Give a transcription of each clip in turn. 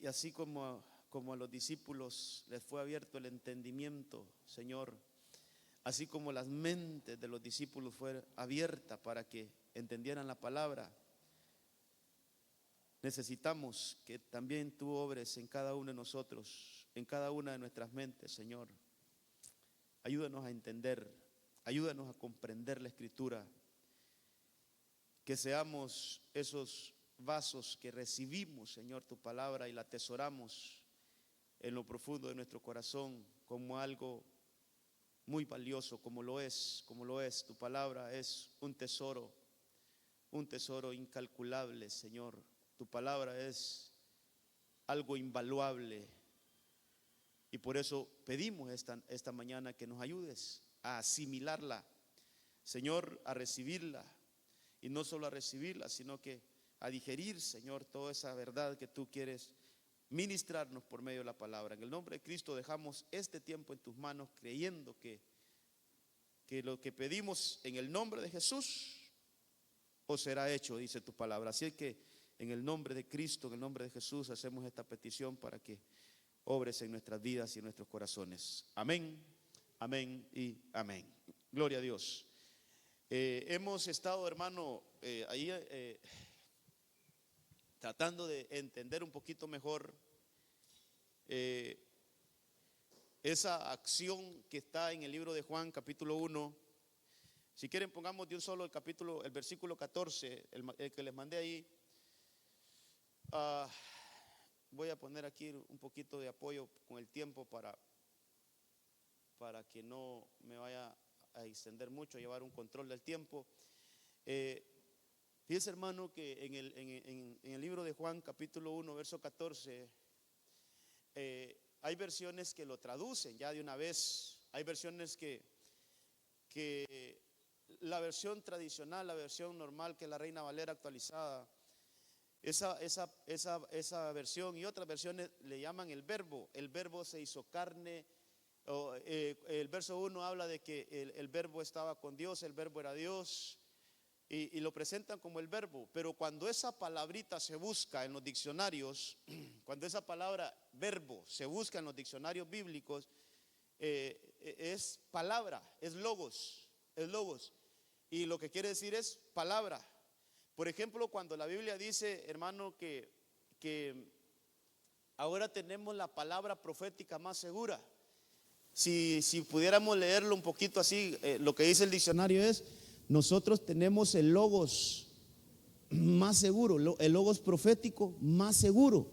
Y así como a los discípulos les fue abierto el entendimiento, Señor, así como las mentes de los discípulos fue abierta para que entendieran la palabra, necesitamos que también tú obres en cada uno de nosotros, en cada una de nuestras mentes, Señor. Ayúdanos a entender, ayúdanos a comprender la Escritura, que seamos esos vasos que recibimos, Señor, tu palabra y la atesoramos en lo profundo de nuestro corazón como algo muy valioso, como lo es. Tu palabra es un tesoro incalculable, Señor. Tu palabra es algo invaluable y por eso pedimos esta mañana que nos ayudes a asimilarla, Señor, a recibirla, y no solo a recibirla, sino que a digerir, Señor, toda esa verdad que tú quieres ministrarnos por medio de la palabra. En el nombre de Cristo dejamos este tiempo en tus manos, creyendo que lo que pedimos en el nombre de Jesús os será hecho, dice tu palabra. Así es que en el nombre de Cristo, en el nombre de Jesús, hacemos esta petición para que obres en nuestras vidas y en nuestros corazones. Amén, amén y amén. Gloria a Dios. Hemos estado, hermano, ahí tratando de entender un poquito mejor esa acción que está en el libro de Juan, capítulo 1. Si quieren, pongamos de un solo el versículo 14, el que les mandé ahí. Voy a poner aquí un poquito de apoyo con el tiempo para que no me vaya a extender mucho, a llevar un control del tiempo. Fíjese, hermano, que en el libro de Juan, capítulo 1, verso 14, hay versiones que lo traducen ya de una vez. Hay versiones que la versión tradicional, la versión normal, que es la Reina Valera actualizada, esa versión y otras versiones le llaman el verbo se hizo carne. El verso 1 habla de que el verbo estaba con Dios, el verbo era Dios, y lo presentan como el verbo. Pero cuando esa palabrita se busca en los diccionarios, cuando esa palabra verbo se busca en los diccionarios bíblicos, es palabra, es logos, y lo que quiere decir es palabra. Por ejemplo, cuando la Biblia dice, hermano, que ahora tenemos la palabra profética más segura. Si pudiéramos leerlo un poquito así, lo que dice el diccionario es: nosotros tenemos el logos más seguro, el logos profético más seguro.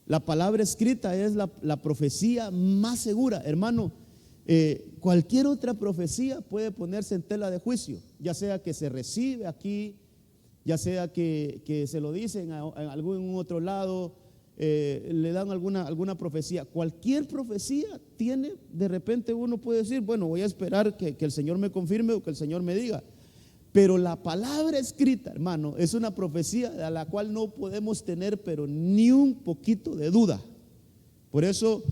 La palabra escrita es la profecía más segura, hermano. Cualquier otra profecía puede ponerse en tela de juicio, ya sea que se recibe aquí, ya sea que se lo dicen en algún otro lado, le dan alguna profecía. Cualquier profecía tiene, de repente uno puede decir, bueno, voy a esperar que el Señor me confirme o que el Señor me diga. Pero la palabra escrita, hermano, es una profecía a la cual no podemos tener pero ni un poquito de duda. Por eso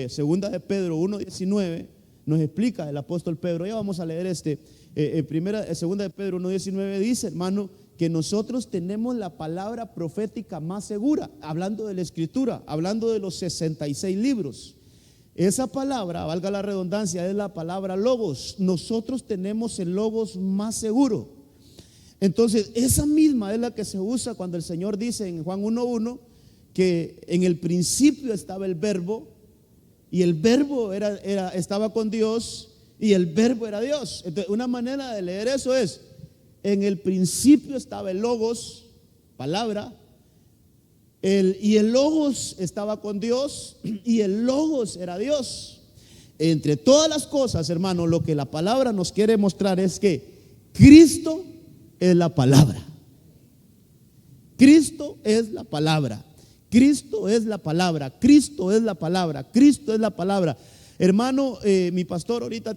segunda de Pedro 1:19 nos explica el apóstol Pedro. Ya vamos a leer segunda de Pedro 1:19 dice, hermano, que nosotros tenemos la palabra profética más segura, hablando de la escritura, hablando de los 66 libros. Esa palabra, valga la redundancia, es la palabra logos. Nosotros tenemos el logos más seguro. Entonces, esa misma es la que se usa cuando el Señor dice en Juan 1:1 que en el principio estaba el verbo, y el verbo estaba con Dios, y el verbo era Dios. Entonces, una manera de leer eso es: en el principio estaba el logos, palabra, y el logos estaba con Dios, y el logos era Dios. Entre todas las cosas, hermano, lo que la palabra nos quiere mostrar es que Cristo es la palabra. Cristo es la palabra. Cristo es la palabra. Cristo es la palabra. Cristo es la palabra. Hermano, mi pastor ahorita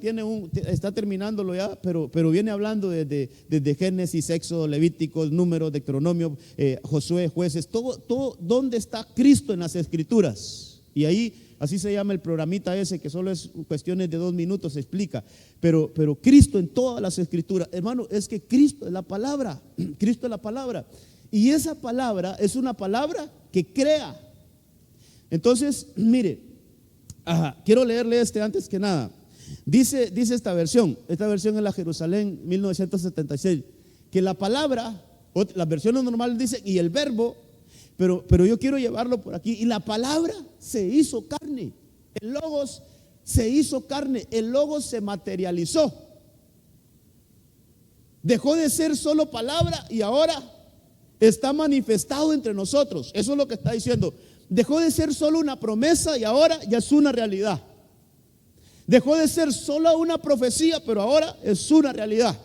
está terminándolo ya, pero viene hablando desde Génesis, Éxodo, Levíticos, Números, Deuteronomio, Josué, Jueces, todo, ¿dónde está Cristo en las Escrituras? Y ahí, así se llama el programita ese, que solo es cuestiones de 2 minutos, se explica. Pero Cristo en todas las Escrituras, hermano, es que Cristo es la palabra. Cristo es la palabra. Y esa palabra es una palabra que crea. Entonces, mire, quiero leerle antes que nada. Dice esta versión es la Jerusalén 1976, que la palabra, las versiones normales dicen, y el verbo, pero yo quiero llevarlo por aquí, y la palabra se hizo carne, el logos se hizo carne, el logos se materializó, dejó de ser solo palabra y ahora está manifestado entre nosotros. Eso es lo que está diciendo. Dejó de ser solo una promesa y ahora ya es una realidad. Dejó de ser solo una profecía, pero ahora es una realidad.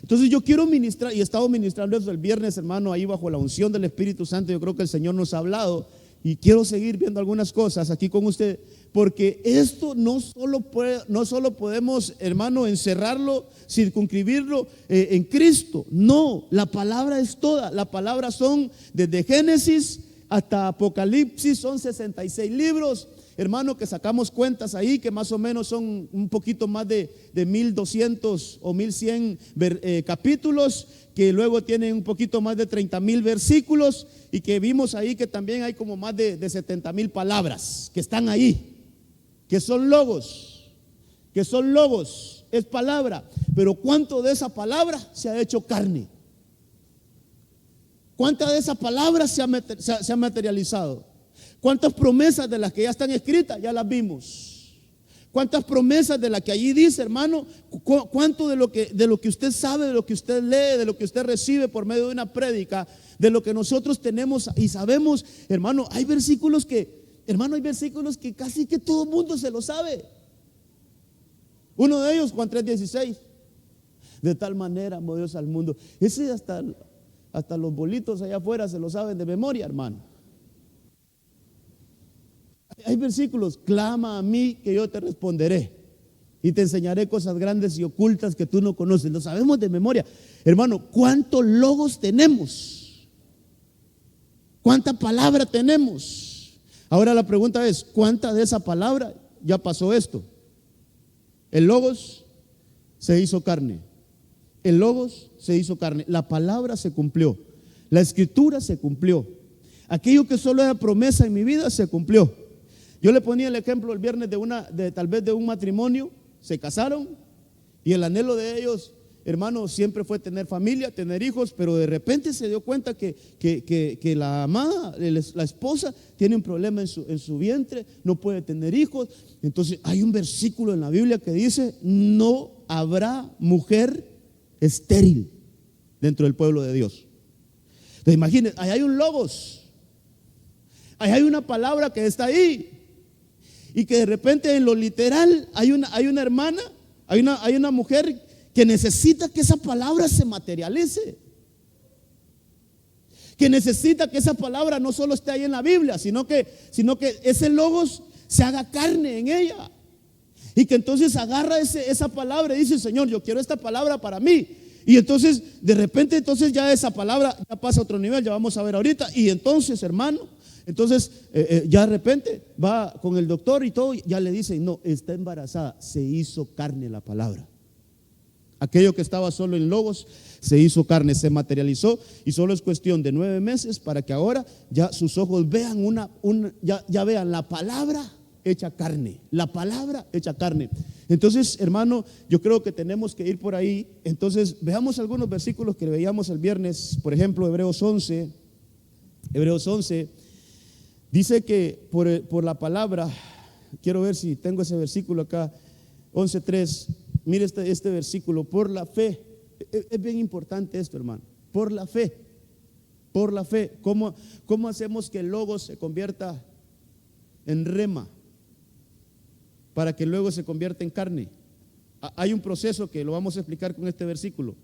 Entonces yo quiero ministrar, y he estado ministrando eso el viernes, hermano, ahí bajo la unción del Espíritu Santo. Yo creo que el Señor nos ha hablado y quiero seguir viendo algunas cosas aquí con usted, porque esto no solo podemos, hermano, encerrarlo, circunscribirlo en Cristo. No, la palabra es toda. La palabra son desde Génesis hasta Apocalipsis, son 66 libros, hermano, que sacamos cuentas ahí, que más o menos son un poquito más de 1200 o 1100 capítulos, que luego tienen un poquito más de 30,000 versículos, y que vimos ahí que también hay como más de 70,000 palabras que están ahí, que son logos, es palabra. Pero ¿cuánto de esa palabra se ha hecho carne? ¿Cuánta de esa palabra se ha materializado? ¿Cuántas promesas de las que ya están escritas ya las vimos? ¿Cuántas promesas de las que allí dice, hermano? ¿Cuánto de lo que usted sabe, de lo que usted lee, de lo que usted recibe por medio de una prédica, de lo que nosotros tenemos y sabemos, hermano? Hay versículos que casi que todo el mundo se lo sabe. Uno de ellos, Juan 3:16. De tal manera amó Dios al mundo. Ese hasta los bolitos allá afuera se lo saben de memoria, hermano. Hay versículos: clama a mí que yo te responderé y te enseñaré cosas grandes y ocultas que tú no conoces. Lo sabemos de memoria, hermano. ¿Cuántos logos tenemos? ¿Cuánta palabra tenemos? Ahora la pregunta es: ¿cuánta de esa palabra ya pasó esto? El logos se hizo carne. El logos se hizo carne. La palabra se cumplió. La escritura se cumplió. Aquello que solo era promesa en mi vida se cumplió. Yo le ponía el ejemplo el viernes tal vez de un matrimonio. Se casaron y el anhelo de ellos, hermano, siempre fue tener familia, tener hijos, pero de repente se dio cuenta que la amada, la esposa, tiene un problema en su vientre, no puede tener hijos. Entonces hay un versículo en la Biblia que dice: no habrá mujer estéril dentro del pueblo de Dios. Entonces imagínense, ahí hay un logos, ahí hay una palabra que está ahí, y que de repente en lo literal hay una hermana, hay una mujer que necesita que esa palabra se materialice, que necesita que esa palabra no solo esté ahí en la Biblia, sino que ese logos se haga carne en ella. Y que entonces agarra esa palabra y dice: Señor, yo quiero esta palabra para mí. Y entonces de repente ya esa palabra ya pasa a otro nivel, ya vamos a ver ahorita. Y entonces, hermano, ya de repente va con el doctor y todo, ya le dicen: no, está embarazada. Se hizo carne la palabra. Aquello que estaba solo en logos se hizo carne, se materializó, y solo es cuestión de 9 meses para que ahora ya sus ojos vean ya vean la palabra hecha carne, la palabra hecha carne. Entonces, hermano, yo creo que tenemos que ir por ahí. Entonces, veamos algunos versículos que veíamos el viernes. Por ejemplo, Hebreos 11 dice que por la palabra, quiero ver si tengo ese versículo acá, 11:3. Mire este versículo: por la fe. Es bien importante esto, hermano. Por la fe. ¿Cómo hacemos que el logos se convierta en rema para que luego se convierta en carne? Hay un proceso que lo vamos a explicar con este versículo.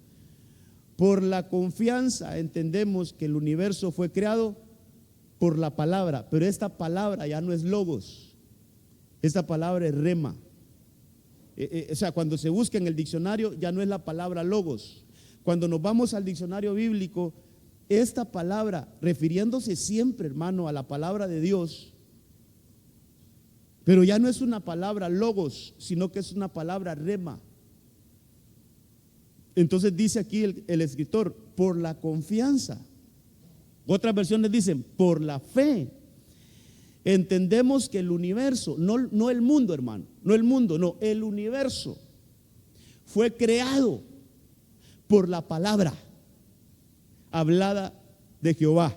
Por la confianza entendemos que el universo fue creado por la palabra, pero esta palabra ya no es logos, esta palabra es rema. O sea, cuando se busca en el diccionario ya no es la palabra logos. Cuando nos vamos al diccionario bíblico, esta palabra, refiriéndose siempre, hermano, a la palabra de Dios, pero ya no es una palabra logos, sino que es una palabra rema. Entonces dice aquí el escritor: por la confianza. Otras versiones dicen: por la fe. entendemos que el universo, no el mundo, hermano, no el mundo, no, el universo fue creado por la palabra hablada de Jehová.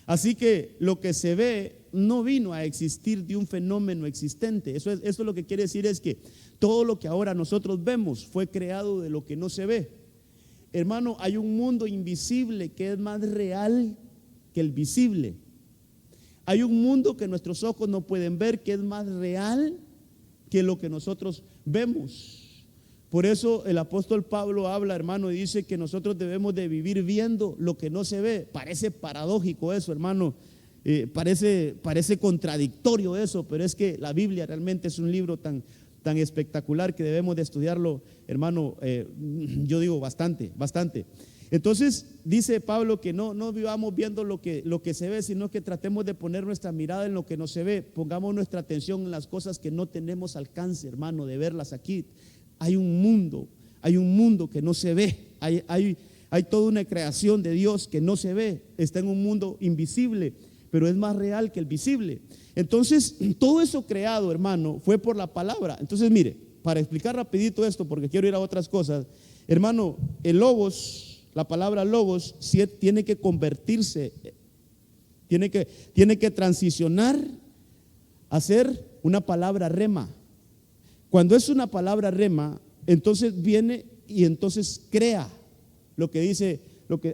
Así que lo que se ve no vino a existir de un fenómeno existente. Eso lo que quiere decir es que todo lo que ahora nosotros vemos fue creado de lo que no se ve. Hermano, hay un mundo invisible que es más real que el visible. Hay un mundo que nuestros ojos no pueden ver, que es más real que lo que nosotros vemos. Por eso el apóstol Pablo habla, hermano, y dice que nosotros debemos de vivir viendo lo que no se ve. Parece paradójico eso, hermano. Parece contradictorio eso, pero es que la Biblia realmente es un libro tan espectacular que debemos de estudiarlo, hermano, yo digo bastante. Entonces dice Pablo que no vivamos viendo lo que se ve, sino que tratemos de poner nuestra mirada en lo que no se ve. Pongamos nuestra atención en las cosas que no tenemos alcance, hermano, de verlas aquí. Hay un mundo que no se ve, hay toda una creación de Dios que no se ve, está en un mundo invisible, pero es más real que el visible. Entonces, todo eso creado, hermano, fue por la palabra. Entonces, mire, para explicar rapidito esto, porque quiero ir a otras cosas, hermano, el logos, la palabra logos, tiene que convertirse, tiene que transicionar a ser una palabra rema. Cuando es una palabra rema, entonces viene y entonces crea lo que dice,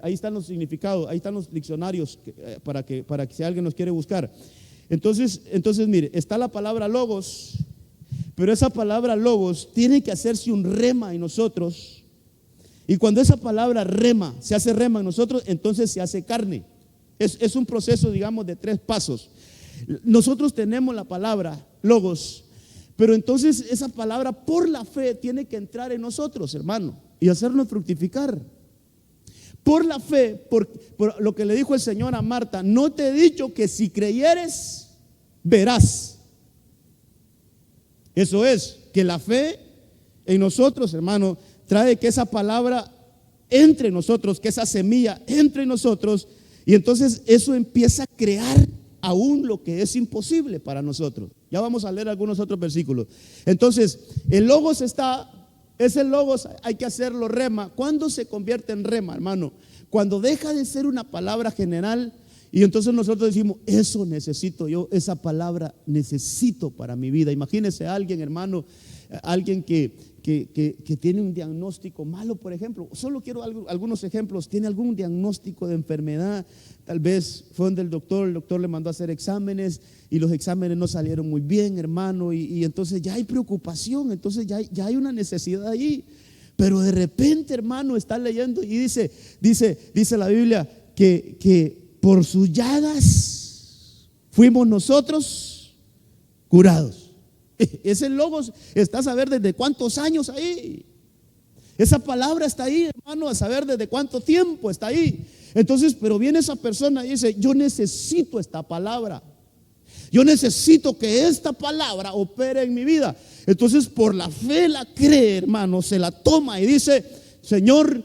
ahí están los significados, ahí están los diccionarios para que si alguien nos quiere buscar. Entonces mire, está la palabra logos, pero esa palabra logos tiene que hacerse un rema en nosotros. Y cuando esa palabra rema, se hace rema en nosotros, entonces se hace carne. Es un proceso, digamos, de 3 pasos. Nosotros tenemos la palabra logos, pero entonces esa palabra por la fe tiene que entrar en nosotros, hermano, y hacernos fructificar. Por la fe, por lo que le dijo el Señor a Marta: no te he dicho que si creyeres, verás. Eso es, que la fe en nosotros, hermano, trae que esa palabra entre en nosotros, que esa semilla entre en nosotros, y entonces eso empieza a crear aún lo que es imposible para nosotros. Ya vamos a leer algunos otros versículos. Entonces, el logos ese logos hay que hacerlo rema. ¿Cuándo se convierte en rema, hermano? Cuando deja de ser una palabra general y entonces nosotros decimos: eso necesito yo, esa palabra necesito para mi vida. Imagínese a alguien, hermano, alguien que tiene un diagnóstico malo, por ejemplo. Solo quiero algunos ejemplos. Tiene algún diagnóstico de enfermedad, tal vez fue donde el doctor le mandó a hacer exámenes y los exámenes no salieron muy bien, hermano, y entonces ya hay preocupación, entonces ya hay una necesidad ahí. Pero de repente, hermano, está leyendo y dice la Biblia que por sus llagas fuimos nosotros curados. Ese logos está a saber desde cuántos años ahí. Esa palabra está ahí, hermano, a saber desde cuánto tiempo está ahí. Entonces, pero viene esa persona y dice: yo necesito esta palabra. Yo necesito que esta palabra opere en mi vida. Entonces, por la fe la cree, hermano, se la toma y dice: Señor,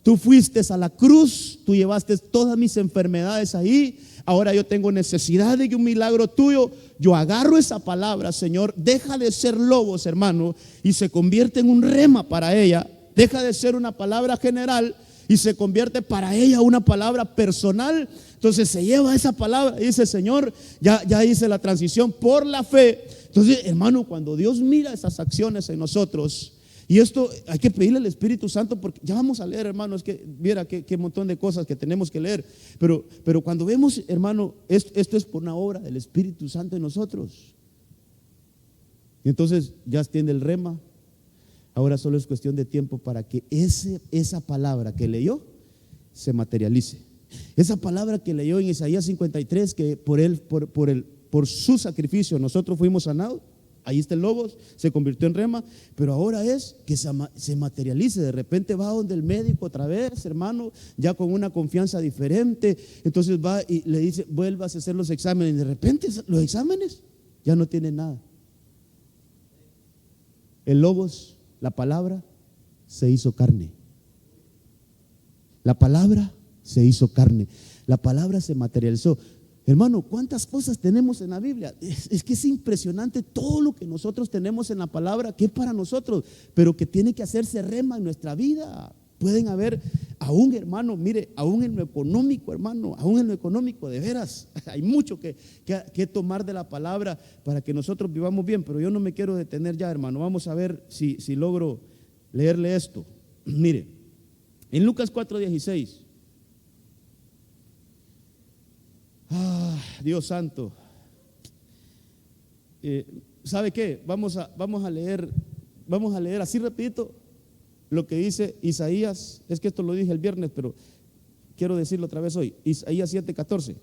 tú fuiste a la cruz, tú llevaste todas mis enfermedades ahí. Ahora yo tengo necesidad de un milagro tuyo. Yo agarro esa palabra, Señor. Deja de ser logos, hermano, y se convierte en un rema para ella. Deja de ser una palabra general y se convierte para ella una palabra personal. Entonces se lleva esa palabra y dice: Señor, ya hice la transición por la fe. Entonces, hermano, cuando Dios mira esas acciones en nosotros, y esto hay que pedirle al Espíritu Santo, porque ya vamos a leer, hermano, es que viera qué montón de cosas que tenemos que leer. Pero cuando vemos, hermano, esto es por una obra del Espíritu Santo en nosotros. Y entonces ya extiende el rema. Ahora solo es cuestión de tiempo para que esa palabra que leyó se materialice. Esa palabra que leyó en Isaías 53, que por su sacrificio nosotros fuimos sanados. Ahí está el logos, se convirtió en rema, pero ahora es que se materialice. De repente va donde el médico otra vez, hermano, ya con una confianza diferente. Entonces va y le dice: vuelvas a hacer los exámenes. De repente los exámenes ya no tienen nada. El logos, la palabra, se hizo carne. La palabra se hizo carne. La palabra se materializó. Hermano, ¿cuántas cosas tenemos en la Biblia? Es que es impresionante todo lo que nosotros tenemos en la palabra, que es para nosotros, pero que tiene que hacerse rema en nuestra vida. Pueden haber, aún hermano, mire, aún en lo económico, hermano, aún en lo económico, de veras, hay mucho que tomar de la palabra para que nosotros vivamos bien, pero yo no me quiero detener ya, hermano. Vamos a ver si logro leerle esto. Mire, en Lucas 4:16. Dios santo. ¿Sabe qué? Vamos a leer así rapidito lo que dice Isaías. Es que esto lo dije el viernes, pero quiero decirlo otra vez hoy. Isaías 7:14.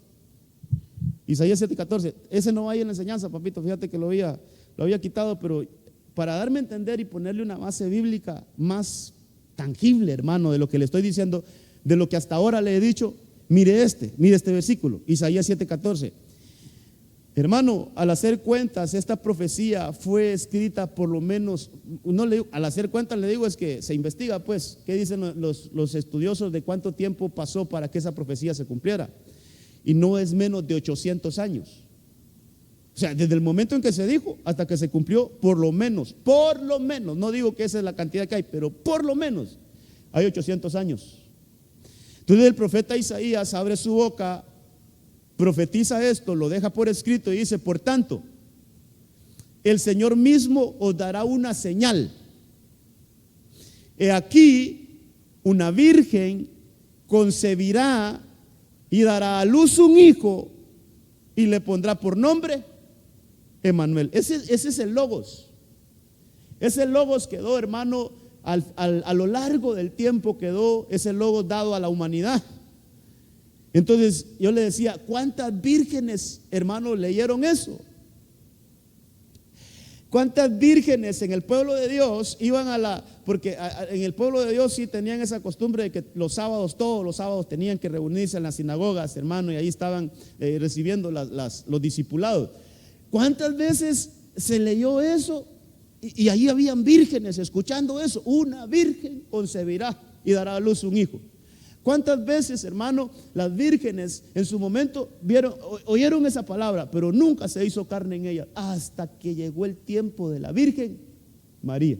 Isaías 7:14. Ese no va ahí en la enseñanza, papito. Fíjate que lo había quitado, pero para darme a entender y ponerle una base bíblica más tangible, hermano, de lo que le estoy diciendo, de lo que hasta ahora le he dicho. Mire este versículo, Isaías 7:14. Hermano, al hacer cuentas, esta profecía fue escrita por lo menos, al hacer cuentas le digo es que se investiga, pues, ¿qué dicen los estudiosos de cuánto tiempo pasó para que esa profecía se cumpliera? Y no es menos de 800 años. O sea, desde el momento en que se dijo hasta que se cumplió, por lo menos, no digo que esa es la cantidad que hay, pero por lo menos hay 800 años. Entonces el profeta Isaías abre su boca, profetiza esto, lo deja por escrito y dice: por tanto, el Señor mismo os dará una señal. He aquí, una virgen concebirá y dará a luz un hijo y le pondrá por nombre Emmanuel. Ese es el Logos. Ese Logos quedó, hermano, a lo largo del tiempo quedó ese Logos dado a la humanidad. Entonces yo le decía, ¿cuántas vírgenes, hermanos, leyeron eso? ¿Cuántas vírgenes en el pueblo de Dios iban porque en el pueblo de Dios sí tenían esa costumbre de que todos los sábados tenían que reunirse en las sinagogas, hermano, y ahí estaban recibiendo los discipulados. ¿Cuántas veces se leyó eso? Y ahí habían vírgenes escuchando eso. Una virgen concebirá y dará a luz un hijo. ¿Cuántas veces, hermano, las vírgenes en su momento oyeron esa palabra, pero nunca se hizo carne en ellas hasta que llegó el tiempo de la Virgen María?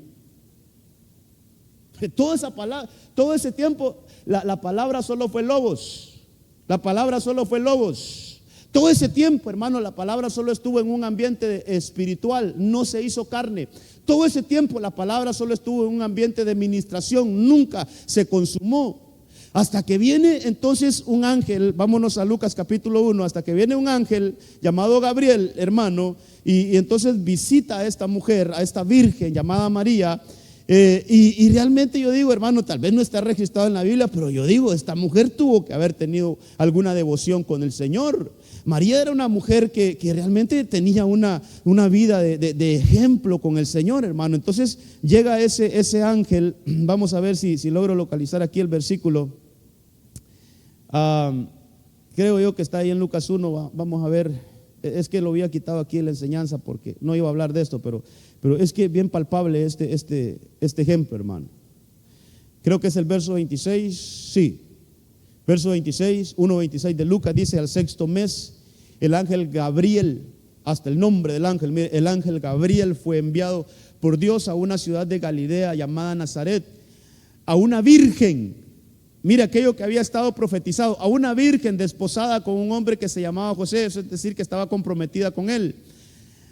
Toda esa palabra, todo ese tiempo, la palabra solo fue Logos. La palabra solo fue Logos. Todo ese tiempo, hermano, la palabra solo estuvo en un ambiente espiritual, no se hizo carne. Todo ese tiempo la palabra solo estuvo en un ambiente de ministración, nunca se consumó. Hasta que viene entonces un ángel, vámonos a Lucas capítulo 1, hasta que viene un ángel llamado Gabriel, hermano, y entonces visita a esta mujer, a esta virgen llamada María. Y realmente yo digo, hermano, tal vez no está registrado en la Biblia, pero yo digo, esta mujer tuvo que haber tenido alguna devoción con el Señor. María era una mujer que realmente tenía una vida de ejemplo con el Señor, hermano. Entonces llega ese ángel. Vamos a ver si logro localizar aquí el versículo. Creo yo que está ahí en Lucas 1. Vamos a ver. Es que lo había quitado aquí en la enseñanza porque no iba a hablar de esto, pero es que bien palpable este ejemplo, hermano. Creo que es el verso 26, sí. Verso 26, 1:26 de Lucas dice: al sexto mes, el ángel Gabriel, hasta el nombre del ángel, mire, el ángel Gabriel fue enviado por Dios a una ciudad de Galilea llamada Nazaret, a una virgen. Mire aquello que había estado profetizado, a una virgen desposada con un hombre que se llamaba José, es decir, que estaba comprometida con él.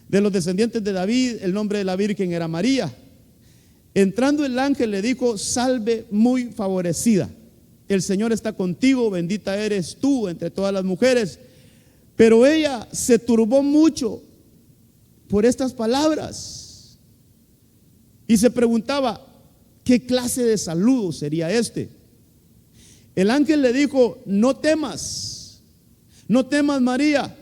De los descendientes de David, el nombre de la virgen era María. Entrando el ángel le dijo: salve muy favorecida, el Señor está contigo, bendita eres tú entre todas las mujeres. Pero ella se turbó mucho por estas palabras y se preguntaba: ¿qué clase de saludo sería este? El ángel le dijo: no temas María,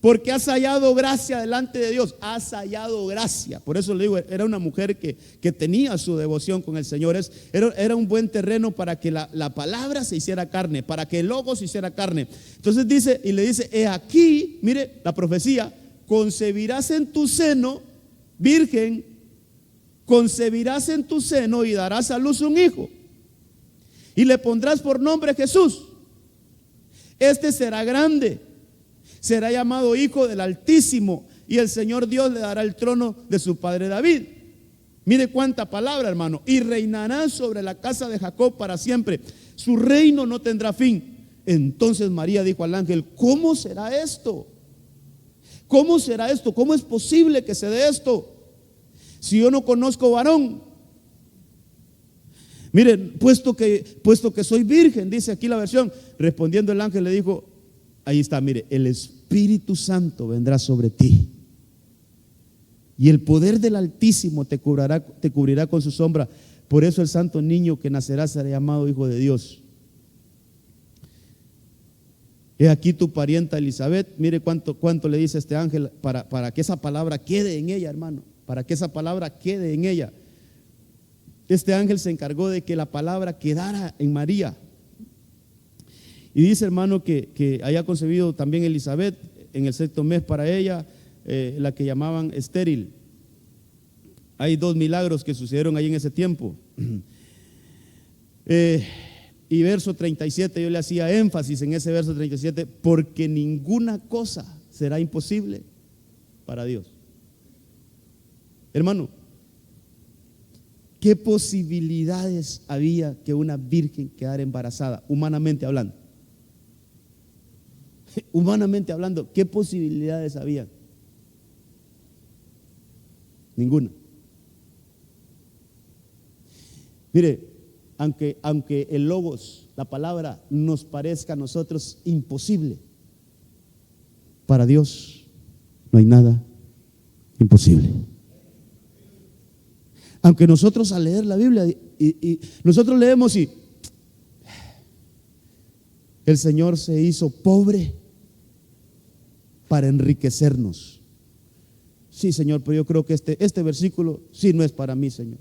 porque has hallado gracia delante de Dios. Has hallado gracia. Por eso le digo, era una mujer que tenía su devoción con el Señor. Era un buen terreno para que la palabra se hiciera carne, para que el Logos se hiciera carne. Entonces dice, y le dice: he aquí, mire la profecía, concebirás en tu seno, virgen, concebirás en tu seno y darás a luz un hijo, y le pondrás por nombre Jesús. Este será grande, será llamado Hijo del Altísimo, y el Señor Dios le dará el trono de su padre David. Mire cuánta palabra, hermano. Y reinará sobre la casa de Jacob para siempre. Su reino no tendrá fin. Entonces María dijo al ángel: ¿cómo será esto? ¿Cómo será esto? ¿Cómo es posible que se dé esto si yo no conozco varón? Miren, puesto que soy virgen, dice aquí la versión. Respondiendo el ángel le dijo, ahí está, mire, el Espíritu Santo vendrá sobre ti, y el poder del Altísimo te cubrirá con su sombra. Por eso el santo niño que nacerá será llamado Hijo de Dios. He aquí tu parienta Elizabeth. Mire cuánto le dice este ángel para que esa palabra quede en ella, hermano. Para que esa palabra quede en ella. Este ángel se encargó de que la palabra quedara en María. Y dice, hermano, que haya concebido también Elizabeth en el 6º mes para ella, la que llamaban estéril. Hay 2 milagros que sucedieron ahí en ese tiempo. Y verso 37, yo le hacía énfasis en ese verso 37, porque ninguna cosa será imposible para Dios. Hermano, ¿qué posibilidades había que una virgen quedara embarazada, humanamente hablando? Humanamente hablando, ¿qué posibilidades había? Ninguna. Mire, aunque el logos, la palabra, nos parezca a nosotros imposible, para Dios no hay nada imposible. Aunque nosotros al leer la Biblia y nosotros leemos y el Señor se hizo pobre para enriquecernos. Sí, Señor, pero yo creo que este versículo sí no es para mí, Señor.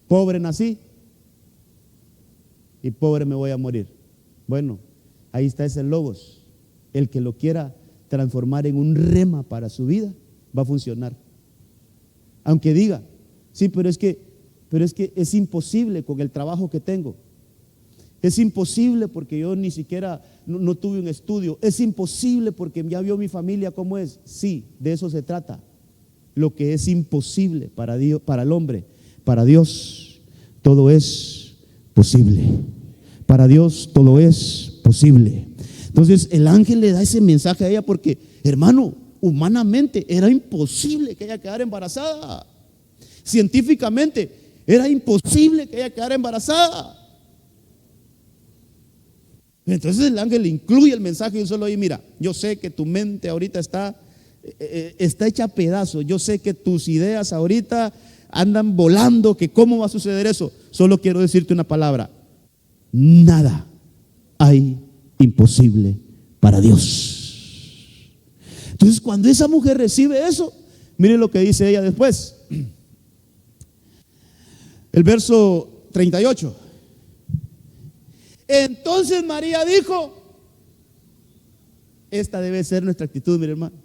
Pobre nací y pobre me voy a morir. Bueno, ahí está ese logos. El que lo quiera transformar en un rema para su vida, va a funcionar. Aunque diga, sí, pero es que es imposible con el trabajo que tengo. Es imposible porque yo ni siquiera no tuve un estudio. Es imposible porque ya vio mi familia cómo es. Sí, de eso se trata. Lo que es imposible para Dios, para el hombre, para Dios todo es posible. Para Dios todo es posible. Entonces el ángel le da ese mensaje a ella porque, hermano, humanamente era imposible que ella quedara embarazada. Científicamente era imposible que ella quedara embarazada. Entonces el ángel incluye el mensaje y un solo ahí, mira, yo sé que tu mente ahorita está hecha a pedazos. Yo sé que tus ideas ahorita andan volando, que cómo va a suceder eso. Solo quiero decirte una palabra: nada hay imposible para Dios. Entonces cuando esa mujer recibe eso, mire lo que dice ella después. El verso 38. Entonces María dijo, esta debe ser nuestra actitud, mi hermano,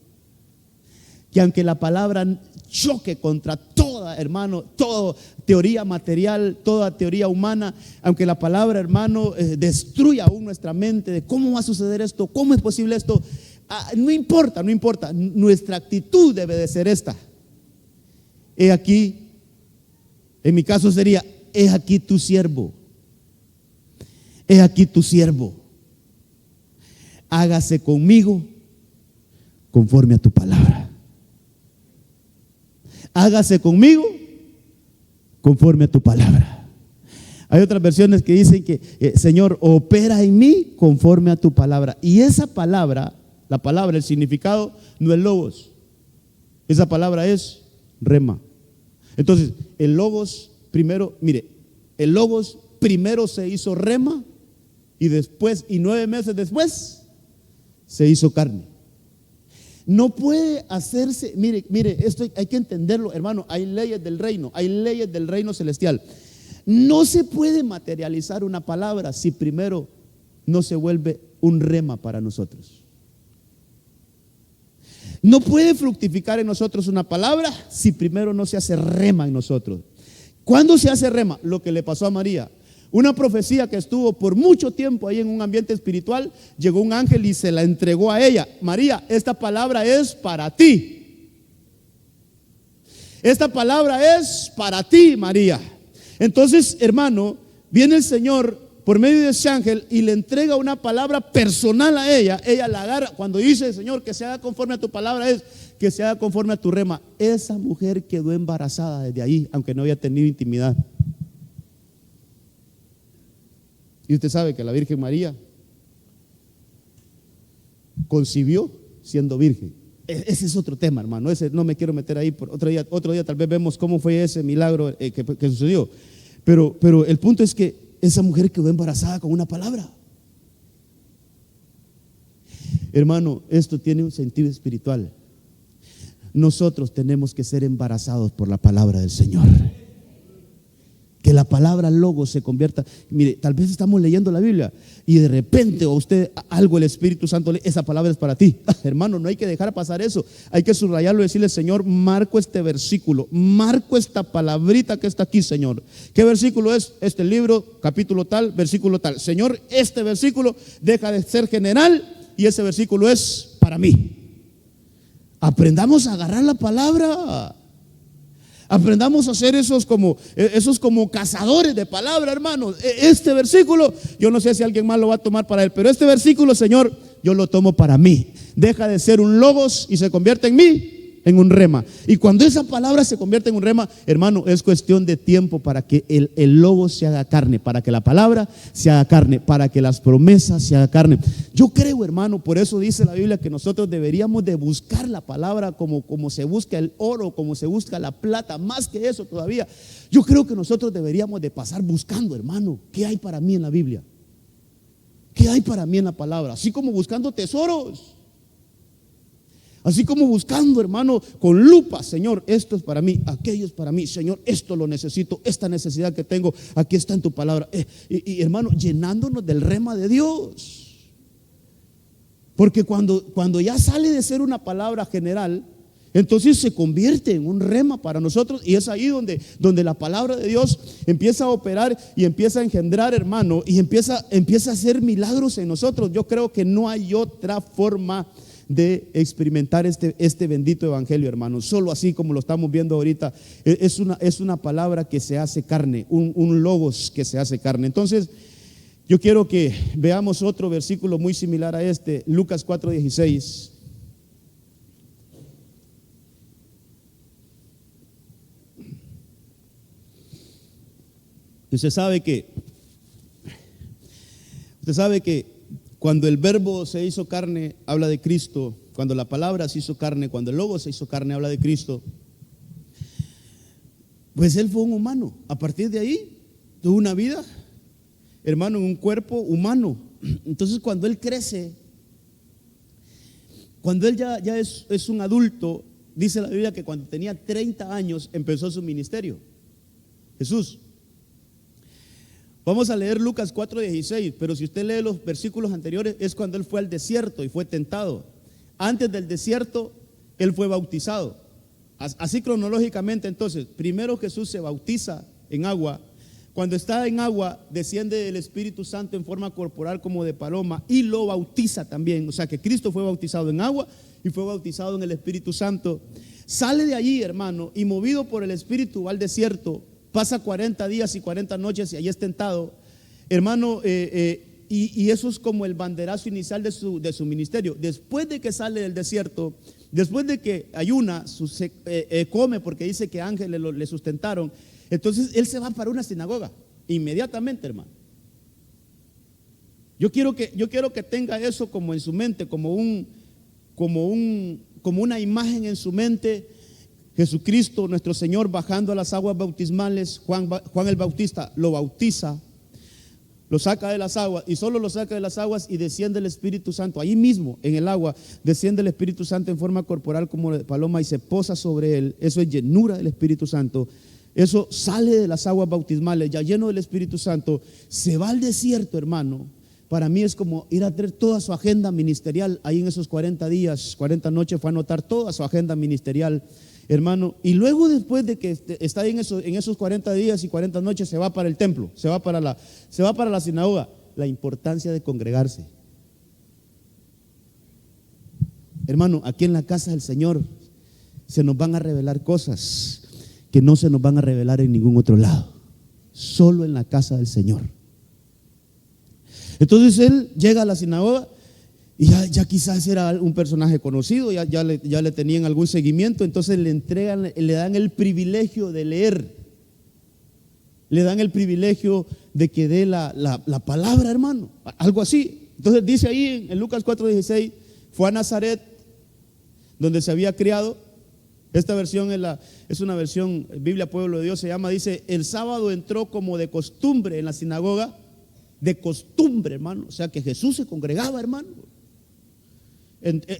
que aunque la palabra choque contra toda, hermano, toda teoría material, toda teoría humana, aunque la palabra, hermano, destruya aún nuestra mente de cómo va a suceder esto, cómo es posible esto, no importa, nuestra actitud debe de ser esta. He aquí, en mi caso sería, he aquí tu siervo. He aquí tu siervo, hágase conmigo conforme a tu palabra. Hágase conmigo conforme a tu palabra. Hay otras versiones que dicen que Señor, opera en mí conforme a tu palabra. Y esa palabra, la palabra, el significado no es logos. Esa palabra es rema. Entonces, el logos primero, mire, el logos primero se hizo rema. Y después, y 9 meses después, se hizo carne. No puede hacerse, mire, esto hay que entenderlo, hermano. Hay leyes del reino celestial. No se puede materializar una palabra si primero no se vuelve un rema para nosotros. No puede fructificar en nosotros una palabra si primero no se hace rema en nosotros. ¿Cuándo se hace rema? Lo que le pasó a María. Una profecía que estuvo por mucho tiempo ahí en un ambiente espiritual. Llegó un ángel y se la entregó a ella. María, esta palabra es para ti. Esta palabra es para ti, María. Entonces, hermano, viene el Señor por medio de ese ángel y le entrega una palabra personal a ella. Ella la agarra. Cuando dice, Señor, que se haga conforme a tu palabra, es que se haga conforme a tu rema. Esa mujer quedó embarazada desde ahí, aunque no había tenido intimidad. Y usted sabe que la Virgen María concibió siendo virgen. Ese es otro tema, hermano. Ese no me quiero meter ahí. Por otro día tal vez vemos cómo fue ese milagro que sucedió. Pero el punto es que esa mujer quedó embarazada con una palabra. Hermano, esto tiene un sentido espiritual. Nosotros tenemos que ser embarazados por la palabra del Señor. Que la palabra logos se convierta. Mire, tal vez estamos leyendo la Biblia y de repente a usted algo el Espíritu Santo lee, esa palabra es para ti. Hermano, no hay que dejar pasar eso. Hay que subrayarlo y decirle, Señor, marco este versículo, marco esta palabrita que está aquí, Señor. ¿Qué versículo es? Este libro, capítulo tal, versículo tal. Señor, este versículo deja de ser general y ese versículo es para mí. Aprendamos a agarrar la palabra. Aprendamos a hacer esos como cazadores de palabra, hermanos. Este versículo, yo no sé si alguien más lo va a tomar para él, pero este versículo, Señor, yo lo tomo para mí. Deja de ser un logos y se convierte en mí, en un rema. Y cuando esa palabra se convierte en un rema, hermano, es cuestión de tiempo para que el logos se haga carne, para que la palabra se haga carne, para que las promesas se hagan carne. Yo creo, hermano, por eso dice la Biblia que nosotros deberíamos de buscar la palabra como se busca el oro, como se busca la plata, más que eso todavía. Yo creo que nosotros deberíamos de pasar buscando, hermano, ¿qué hay para mí en la Biblia? ¿Qué hay para mí en la palabra? Así como buscando tesoros. Así como buscando, hermano, con lupa, Señor, esto es para mí, aquello es para mí, Señor, esto lo necesito, esta necesidad que tengo, aquí está en tu palabra. Y hermano, llenándonos del rema de Dios. Porque cuando ya sale de ser una palabra general, entonces se convierte en un rema para nosotros. Y es ahí donde la palabra de Dios empieza a operar y empieza a engendrar, hermano, y empieza a hacer milagros en nosotros. Yo creo que no hay otra forma de experimentar este bendito evangelio, hermano. Solo así como lo estamos viendo ahorita. Es una palabra que se hace carne, un logos que se hace carne. Entonces yo quiero que veamos otro versículo muy similar a este, Lucas 4:16. Usted sabe que cuando el verbo se hizo carne, habla de Cristo. Cuando la palabra se hizo carne, cuando el logos se hizo carne, habla de Cristo. Pues Él fue un humano. A partir de ahí, tuvo una vida, hermano, en un cuerpo humano. Entonces cuando Él crece, cuando Él ya es un adulto, dice la Biblia que cuando tenía 30 años empezó su ministerio. Jesús. Vamos a leer Lucas 4:16, pero si usted lee los versículos anteriores, es cuando Él fue al desierto y fue tentado. Antes del desierto, Él fue bautizado. Así cronológicamente, entonces, primero Jesús se bautiza en agua. Cuando está en agua, desciende el Espíritu Santo en forma corporal como de paloma y lo bautiza también. O sea que Cristo fue bautizado en agua y fue bautizado en el Espíritu Santo. Sale de allí, hermano, y movido por el Espíritu va al desierto. Pasa 40 días y 40 noches y allí es tentado, hermano, y eso es como el banderazo inicial de su ministerio. Después de que sale del desierto, después de que ayuna, come, porque dice que ángeles le sustentaron, entonces Él se va para una sinagoga, inmediatamente, hermano. Yo quiero que tenga eso como en su mente, como una imagen en su mente. Jesucristo, nuestro Señor, bajando a las aguas bautismales. Juan el Bautista lo bautiza, lo saca de las aguas, y solo lo saca de las aguas y desciende el Espíritu Santo. Ahí mismo, en el agua, desciende el Espíritu Santo en forma corporal como de paloma y se posa sobre él. Eso es llenura del Espíritu Santo. Eso sale de las aguas bautismales, ya lleno del Espíritu Santo, se va al desierto, hermano. Para mí es como ir a traer toda su agenda ministerial. Ahí en esos 40 días, 40 noches fue a anotar toda su agenda ministerial. hermano, y luego después de que está en esos 40 días y 40 noches, se va para el templo, se va para la sinagoga. La importancia de congregarse. Hermano, aquí en la casa del Señor se nos van a revelar cosas que no se nos van a revelar en ningún otro lado, solo en la casa del Señor. Entonces él llega a la sinagoga y ya quizás era un personaje conocido, ya le tenían algún seguimiento. Entonces le dan el privilegio de leer, le dan el privilegio de que dé la palabra, hermano, algo así. Entonces dice ahí en Lucas 4:16, fue a Nazaret, donde se había criado. Esta versión es una versión, Biblia Pueblo de Dios se llama. Dice, el sábado entró como de costumbre en la sinagoga. De costumbre, hermano. O sea que Jesús se congregaba, hermano.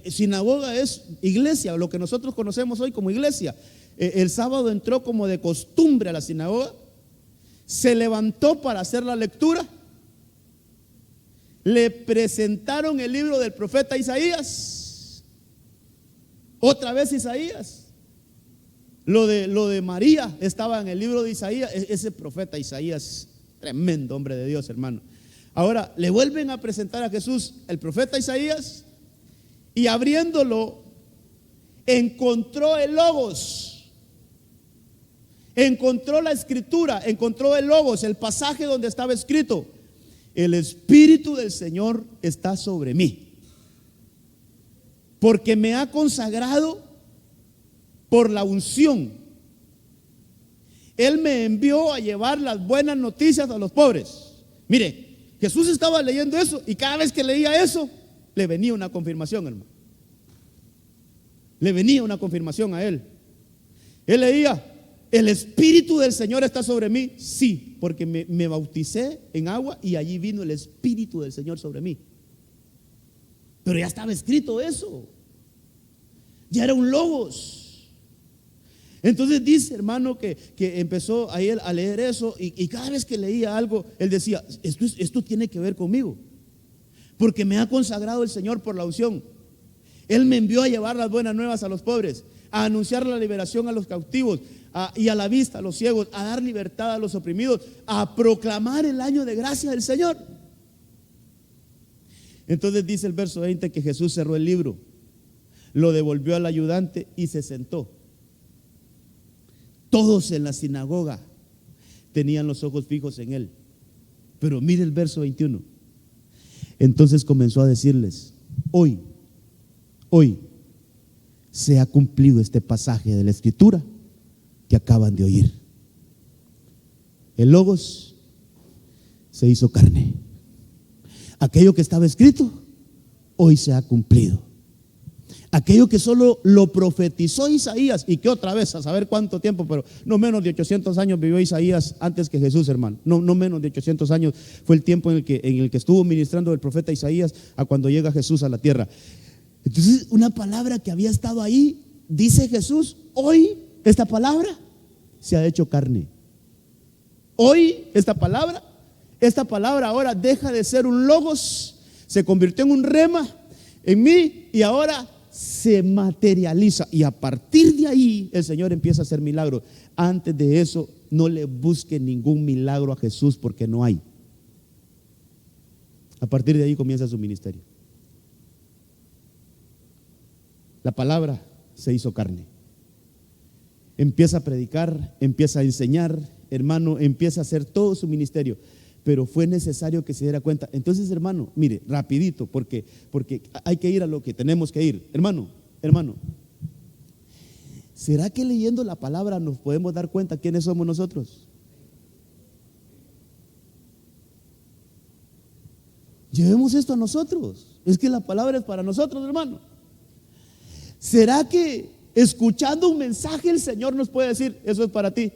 Sinagoga es iglesia, lo que nosotros conocemos hoy como iglesia. El sábado entró como de costumbre a la sinagoga. Se levantó para hacer la lectura. Le presentaron el libro del profeta Isaías. Otra vez Isaías. Lo de María estaba en el libro de Isaías. Ese profeta Isaías, tremendo hombre de Dios, hermano. Ahora le vuelven a presentar a Jesús el profeta Isaías, y abriéndolo encontró el Logos, encontró la escritura, encontró el Logos, el pasaje donde estaba escrito: el Espíritu del Señor está sobre mí, porque me ha consagrado por la unción. Él me envió a llevar las buenas noticias a los pobres. Mire, Jesús estaba leyendo eso, y cada vez que leía eso, le venía una confirmación, hermano. Le venía una confirmación a él. Él leía: el Espíritu del Señor está sobre mí. Sí, porque me bauticé en agua y allí vino el Espíritu del Señor sobre mí. Pero ya estaba escrito eso. Ya era un Logos. Entonces dice, hermano, que empezó a él a leer eso, y cada vez que leía algo, él decía: esto tiene que ver conmigo, porque me ha consagrado el Señor por la unción. Él me envió a llevar las buenas nuevas a los pobres, a anunciar la liberación a los cautivos, y a la vista a los ciegos, a dar libertad a los oprimidos, a proclamar el año de gracia del Señor. Entonces dice el verso 20 que Jesús cerró el libro, lo devolvió al ayudante y se sentó. Todos en la sinagoga tenían los ojos fijos en él. Pero mire el verso 21. Entonces comenzó a decirles: hoy se ha cumplido este pasaje de la Escritura que acaban de oír. El Logos se hizo carne. Aquello que estaba escrito hoy se ha cumplido. Aquello que solo lo profetizó Isaías, y que otra vez, a saber cuánto tiempo, pero no menos de 800 años vivió Isaías antes que Jesús, hermano. No menos de 800 años fue el tiempo en el que estuvo ministrando el profeta Isaías a cuando llega Jesús a la tierra. Entonces, una palabra que había estado ahí, dice Jesús: hoy esta palabra se ha hecho carne. Hoy esta palabra ahora deja de ser un Logos, se convirtió en un rema en mí, y ahora se materializa, y a partir de ahí el Señor empieza a hacer milagros. Antes de eso, no le busque ningún milagro a Jesús, porque no hay. A partir de ahí comienza su ministerio. La palabra se hizo carne. Empieza a predicar, empieza a enseñar, hermano, empieza a hacer todo su ministerio. Pero fue necesario que se diera cuenta. Entonces, hermano, mire, rapidito, porque hay que ir a lo que tenemos que ir. Hermano, ¿será que leyendo la palabra nos podemos dar cuenta quiénes somos nosotros? Llevemos esto a nosotros. Es que la palabra es para nosotros, hermano. ¿Será que escuchando un mensaje el Señor nos puede decir: eso es para ti?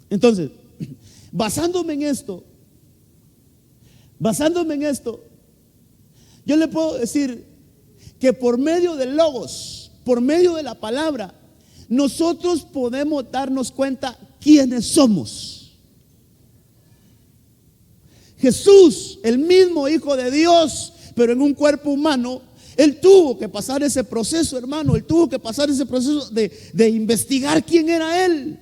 Entonces, basándome en esto, yo le puedo decir que por medio del Logos, por medio de la palabra, nosotros podemos darnos cuenta quiénes somos. Jesús, el mismo Hijo de Dios, pero en un cuerpo humano, Él tuvo que pasar ese proceso, hermano. Él tuvo que pasar ese proceso de investigar quién era Él.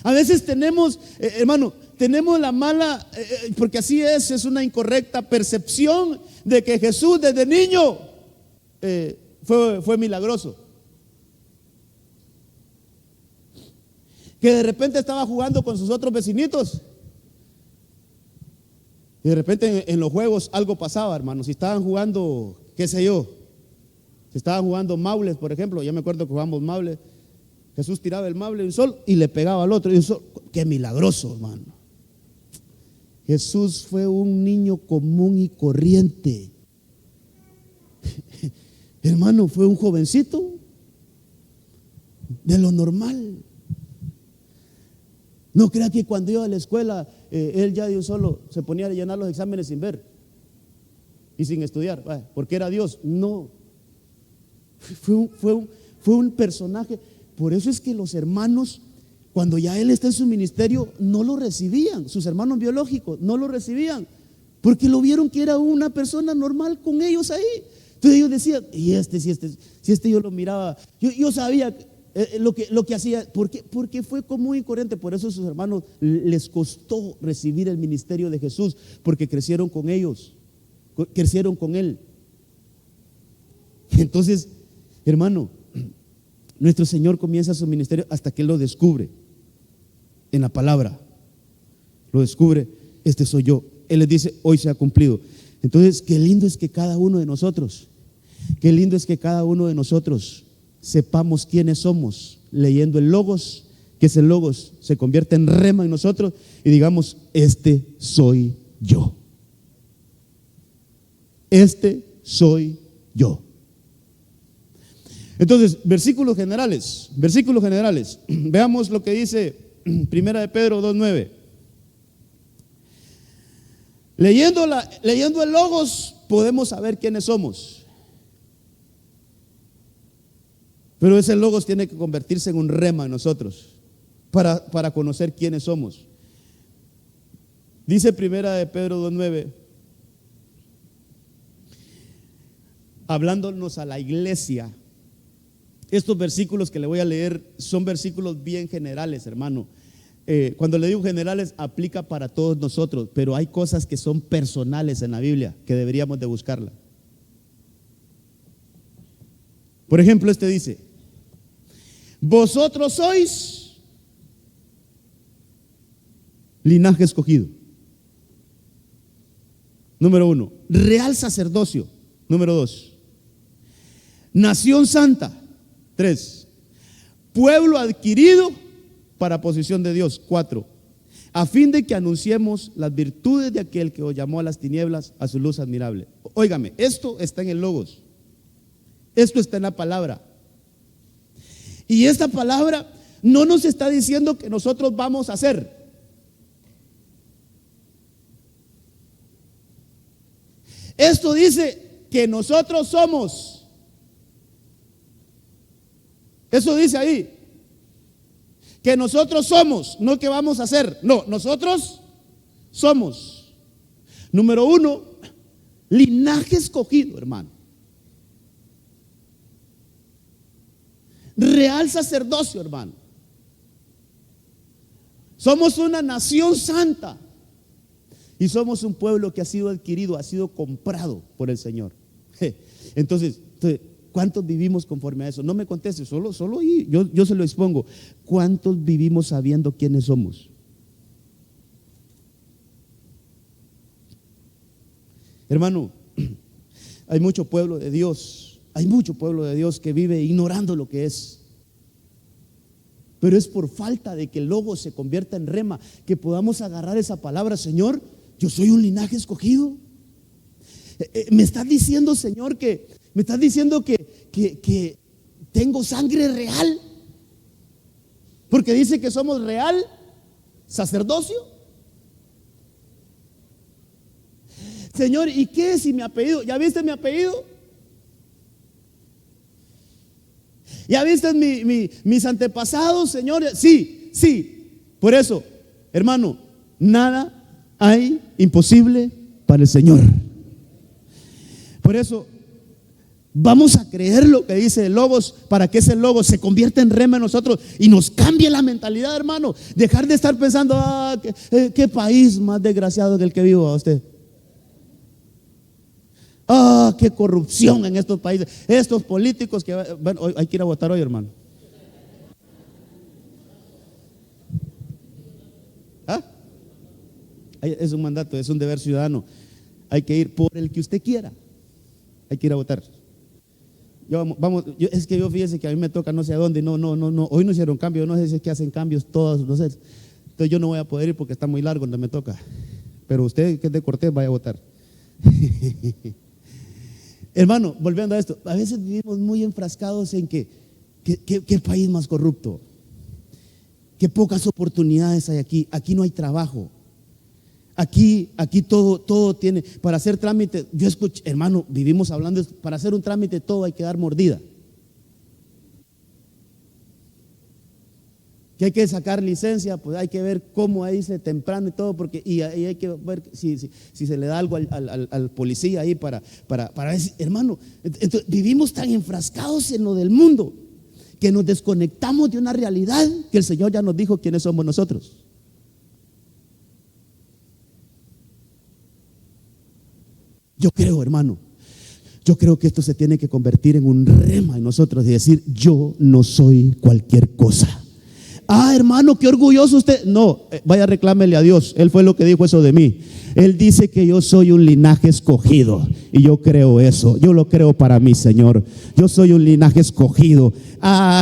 A veces tenemos, hermano, tenemos la mala, porque así es una incorrecta percepción de que Jesús desde niño fue milagroso. Que de repente estaba jugando con sus otros vecinitos. Y de repente en los juegos algo pasaba, hermano. Si estaban jugando, qué sé yo, si estaban jugando maules, por ejemplo, ya me acuerdo que jugamos maules. Jesús tiraba el mable de un sol y le pegaba al otro. Y un sol, qué milagroso, hermano. Jesús fue un niño común y corriente. Hermano, fue un jovencito de lo normal. No crea que cuando iba a la escuela, él ya de un solo se ponía a llenar los exámenes sin ver y sin estudiar, porque era Dios. No, fue un personaje. Por eso es que los hermanos, cuando ya él está en su ministerio, no lo recibían. Sus hermanos biológicos no lo recibían, porque lo vieron que era una persona normal con ellos ahí. Entonces ellos decían, y si este yo lo miraba, yo sabía lo que hacía, porque fue común y corriente. Por eso a sus hermanos les costó recibir el ministerio de Jesús, porque crecieron con ellos, crecieron con él. Entonces, hermano, nuestro Señor comienza su ministerio hasta que Él lo descubre en la palabra. Lo descubre, este soy yo. Él les dice, hoy se ha cumplido. Entonces, qué lindo es que cada uno de nosotros, qué lindo es que cada uno de nosotros sepamos quiénes somos, leyendo el Logos, que ese Logos se convierte en rema en nosotros y digamos, este soy yo. Este soy yo. Entonces, versículos generales. Veamos lo que dice Primera de Pedro 2:9. Leyendo el Logos podemos saber quiénes somos. Pero ese Logos tiene que convertirse en un rema en nosotros para conocer quiénes somos. Dice Primera de Pedro 2:9, hablándonos a la iglesia. Estos versículos que le voy a leer son versículos bien generales, hermano. Cuando le digo generales, aplica para todos nosotros, pero hay cosas que son personales en la Biblia que deberíamos de buscarla. Por ejemplo, este dice: vosotros sois linaje escogido. Número 1, real sacerdocio. Número 2, nación santa. 3, pueblo adquirido para posesión de Dios. 4, a fin de que anunciemos las virtudes de aquel que os llamó a las tinieblas a su luz admirable. Óigame, esto está en el Logos, esto está en la palabra. Y esta palabra no nos está diciendo que nosotros vamos a hacer. Esto dice que nosotros somos. Eso dice ahí, que nosotros somos, no que vamos a hacer. No, nosotros somos. Número 1, linaje escogido, hermano. Real sacerdocio, hermano. Somos una nación santa y somos un pueblo que ha sido adquirido, ha sido comprado por el Señor. Entonces, ¿cuántos vivimos conforme a eso? No me conteste, solo ahí, yo se lo expongo. ¿Cuántos vivimos sabiendo quiénes somos? Hermano, hay mucho pueblo de Dios. Hay mucho pueblo de Dios que vive ignorando lo que es. Pero es por falta de que el Logos se convierta en rema que podamos agarrar esa palabra. Señor, yo soy un linaje escogido. Me estás diciendo, Señor, que tengo sangre real, porque dice que somos real sacerdocio. Señor, ¿y qué si mi apellido? ¿Ya viste mi apellido? ¿Ya viste mis antepasados, Señor? Sí. Por eso, hermano, nada hay imposible para el Señor. Por eso vamos a creer lo que dice el Logos, para que ese Logos se convierta en rema en nosotros y nos cambie la mentalidad, hermano. Dejar de estar pensando, qué país más desgraciado que el que vivo a usted. Qué corrupción en estos países. Estos políticos que, bueno, hay que ir a votar hoy, hermano. Es un mandato, es un deber ciudadano. Hay que ir por el que usted quiera. Hay que ir a votar. Es que yo fíjese que a mí me toca no sé a dónde. No. Hoy no hicieron cambio. No sé si es que hacen cambios todos. No sé. Entonces yo no voy a poder ir porque está muy largo donde me toca. Pero usted que es de Cortés, vaya a votar. Hermano, volviendo a esto, a veces vivimos muy enfrascados en qué país más corrupto, qué pocas oportunidades hay aquí. Aquí no hay trabajo. Aquí todo tiene, para hacer trámite, yo escuché, hermano, vivimos hablando, para hacer un trámite todo hay que dar mordida. Que hay que sacar licencia, pues hay que ver cómo dice temprano y todo, porque y hay que ver si se le da algo al policía ahí para decir, hermano, entonces, vivimos tan enfrascados en lo del mundo que nos desconectamos de una realidad que el Señor ya nos dijo quiénes somos nosotros. Yo creo, hermano, que esto se tiene que convertir en un rema en nosotros y decir, yo no soy cualquier cosa. Hermano, qué orgulloso usted. No, vaya, reclámele a Dios. Él fue lo que dijo eso de mí. Él dice que yo soy un linaje escogido. Y yo creo eso. Yo lo creo para mí, Señor. Yo soy un linaje escogido.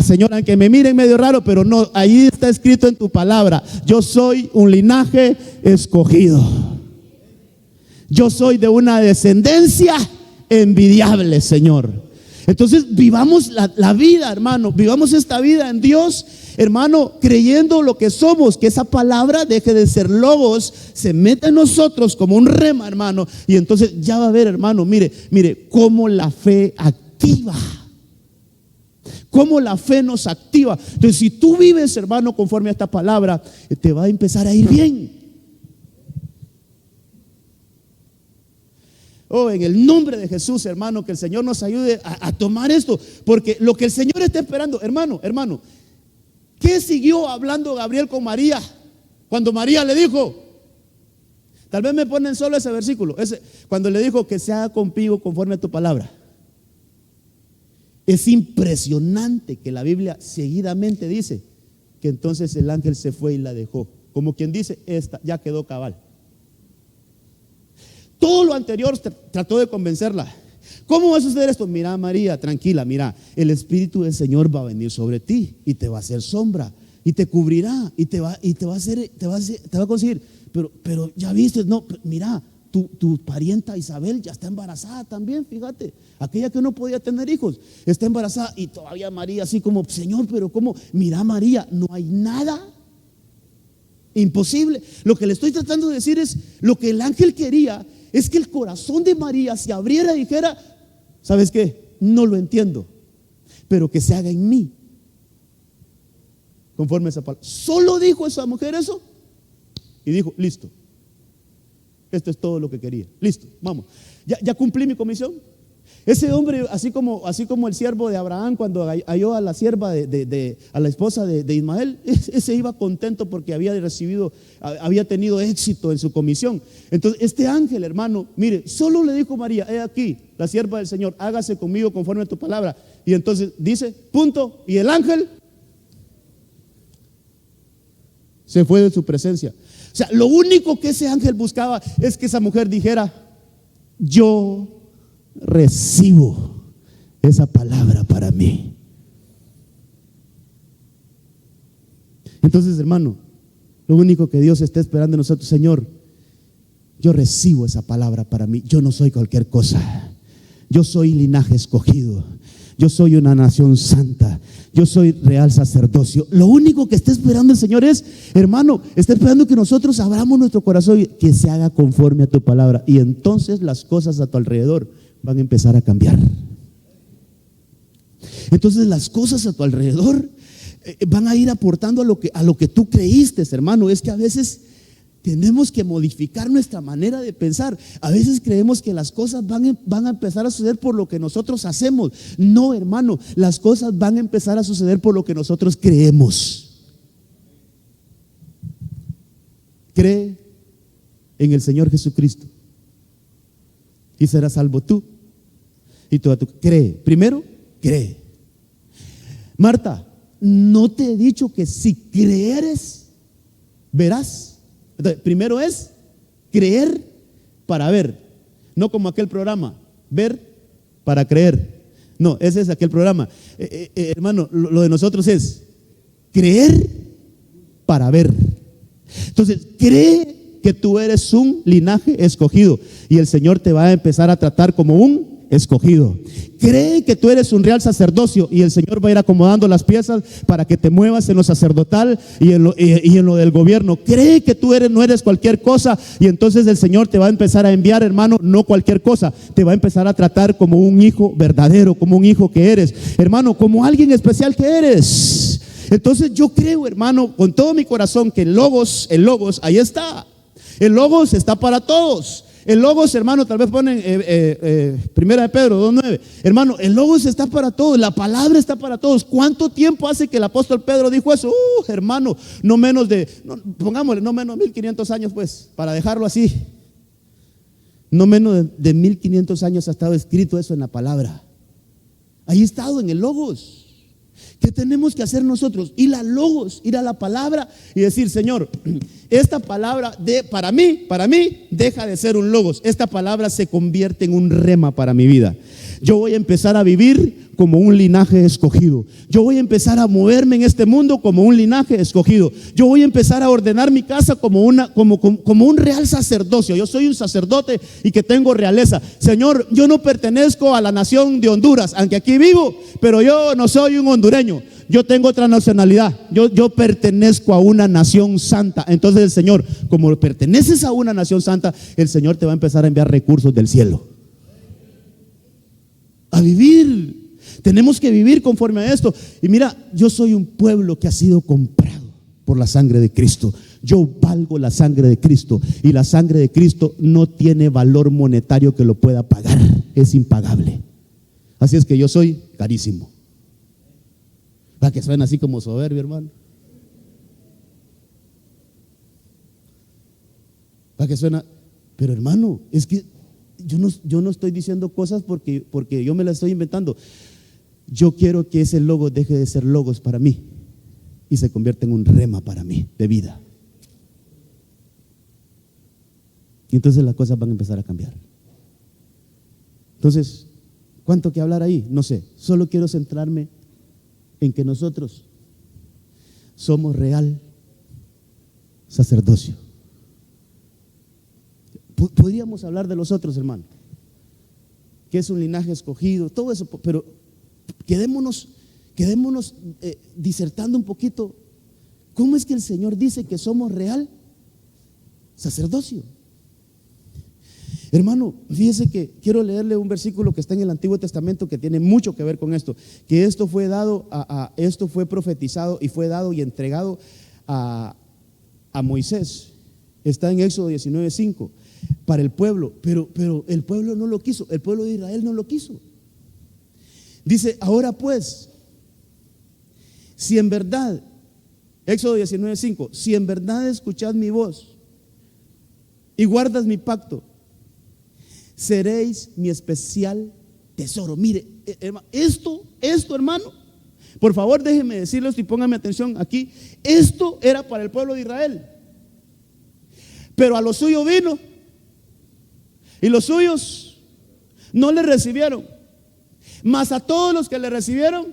Señor, aunque me miren medio raro, pero no, ahí está escrito en tu palabra. Yo soy un linaje escogido. Yo soy de una descendencia envidiable, Señor. Entonces vivamos la vida, hermano. Vivamos esta vida en Dios, hermano, creyendo lo que somos. Que esa palabra deje de ser logos, se meta en nosotros como un rema, hermano. Y entonces ya va a ver, hermano, mire cómo la fe activa. Cómo la fe nos activa. Entonces si tú vives, hermano, conforme a esta palabra, te va a empezar a ir bien. En el nombre de Jesús, hermano, que el Señor nos ayude a tomar esto, porque lo que el Señor está esperando, hermano, ¿qué siguió hablando Gabriel con María? Cuando María le dijo, tal vez me ponen solo ese versículo, cuando le dijo que se haga conmigo conforme a tu palabra. Es impresionante que la Biblia seguidamente dice que entonces el ángel se fue y la dejó, como quien dice, esta ya quedó cabal. Todo lo anterior trató de convencerla. ¿Cómo va a suceder esto? Mira, María, tranquila, mira, el Espíritu del Señor va a venir sobre ti y te va a hacer sombra y te cubrirá y te va a conseguir. Pero ya viste, no, mira, tu parienta Isabel ya está embarazada también, fíjate, aquella que no podía tener hijos, está embarazada y todavía María así como, Señor, pero ¿cómo? Mira, María, no hay nada imposible. Lo que le estoy tratando de decir es, lo que el ángel quería es que el corazón de María se abriera y dijera, ¿sabes qué? No lo entiendo, pero que se haga en mí conforme a esa palabra. Solo dijo esa mujer eso y dijo, listo, esto es todo lo que quería, listo, vamos, ya cumplí mi comisión. Ese hombre, así como el siervo de Abraham cuando halló a la sierva a la esposa de Ismael, ese iba contento porque había tenido éxito en su comisión. Entonces este ángel, hermano, mire, solo le dijo a María, he aquí, la sierva del Señor, hágase conmigo conforme a tu palabra. Y entonces dice, punto, y el ángel se fue de su presencia. O sea, lo único que ese ángel buscaba es que esa mujer dijera, yo recibo esa palabra para mí. Entonces, hermano, lo único que Dios está esperando de nosotros, Señor, yo recibo esa palabra para mí. Yo no soy cualquier cosa. Yo soy linaje escogido. Yo soy una nación santa. Yo soy real sacerdocio. Lo único que está esperando el Señor es, hermano, está esperando que nosotros abramos nuestro corazón y que se haga conforme a tu palabra. Y entonces las cosas a tu alrededor van a empezar a cambiar. Entonces las cosas a tu alrededor van a ir aportando a lo que tú creíste, hermano. Es que a veces tenemos que modificar nuestra manera de pensar. A veces creemos que las cosas van a empezar a suceder por lo que nosotros hacemos. No, hermano, las cosas van a empezar a suceder por lo que nosotros creemos. Cree en el Señor Jesucristo y serás salvo tú y toda tu. Cree, primero, cree. Marta, ¿no te he dicho que si creeres, verás? Entonces, primero es creer para ver, no como aquel programa, ver para creer. No, ese es aquel programa. Hermano, lo de nosotros es creer para ver. Entonces, cree que tú eres un linaje escogido y el Señor te va a empezar a tratar como un escogido. Cree que tú eres un real sacerdocio y el Señor va a ir acomodando las piezas para que te muevas en lo sacerdotal y en lo del gobierno. Cree que tú no eres cualquier cosa y entonces el Señor te va a empezar a enviar, hermano, no cualquier cosa, te va a empezar a tratar como un hijo verdadero, como un hijo que eres, hermano, como alguien especial que eres. Entonces yo creo, hermano, con todo mi corazón que el Logos, ahí está. El Logos está para todos. El Logos, hermano, tal vez ponen Primera de Pedro 2:9. Hermano, el Logos está para todos, la palabra está para todos. ¿Cuánto tiempo hace que el apóstol Pedro dijo eso? Hermano, pongámosle, no menos de 1500 años, pues, para dejarlo así. No menos de 1500 años ha estado escrito eso en la palabra. Ahí ha estado en el Logos. ¿Qué tenemos que hacer nosotros? Ir al Logos, ir a la palabra y decir, Señor, esta palabra para mí, deja de ser un Logos. Esta palabra se convierte en un rema para mi vida. Yo voy a empezar a vivir como un linaje escogido. Yo voy a empezar a moverme en este mundo como un linaje escogido. Yo voy a empezar a ordenar mi casa como un real sacerdocio. Yo soy un sacerdote y que tengo realeza. Señor, yo no pertenezco a la nación de Honduras, aunque aquí vivo, pero yo no soy un hondureño. Yo tengo otra nacionalidad. Yo pertenezco a una nación santa. Entonces el Señor, como perteneces a una nación santa, el Señor te va a empezar a enviar recursos del cielo. A vivir. Tenemos que vivir conforme a esto. Y mira, yo soy un pueblo que ha sido comprado por la sangre de Cristo. Yo valgo la sangre de Cristo y la sangre de Cristo no tiene valor monetario que lo pueda pagar. Es impagable. Así es que yo soy carísimo. ¿Va que suena así como soberbio, hermano? ¿Va que suena? Pero hermano, es que yo no estoy diciendo cosas porque yo me las estoy inventando. Yo quiero que ese Logos deje de ser Logos para mí y se convierta en un rema para mí de vida. Y entonces las cosas van a empezar a cambiar. Entonces, ¿cuánto que hablar ahí? No sé, solo quiero centrarme en que nosotros somos real sacerdocio. Podríamos hablar de los otros, hermano, que es un linaje escogido, todo eso, pero quedémonos disertando un poquito. ¿Cómo es que el Señor dice que somos real sacerdocio? Hermano, fíjese que quiero leerle un versículo que está en el Antiguo Testamento que tiene mucho que ver con esto, que esto fue dado esto fue profetizado y fue dado y entregado a Moisés. Está en Éxodo 19:5 para el pueblo, pero el pueblo no lo quiso, el pueblo de Israel no lo quiso. Dice, ahora pues, si en verdad, Éxodo 19:5, si en verdad escuchad mi voz y guardas mi pacto, seréis mi especial tesoro. Mire, esto, hermano, por favor déjenme decirlo y pónganme atención aquí. Esto era para el pueblo de Israel, pero a lo suyo vino y los suyos no le recibieron, mas a todos los que le recibieron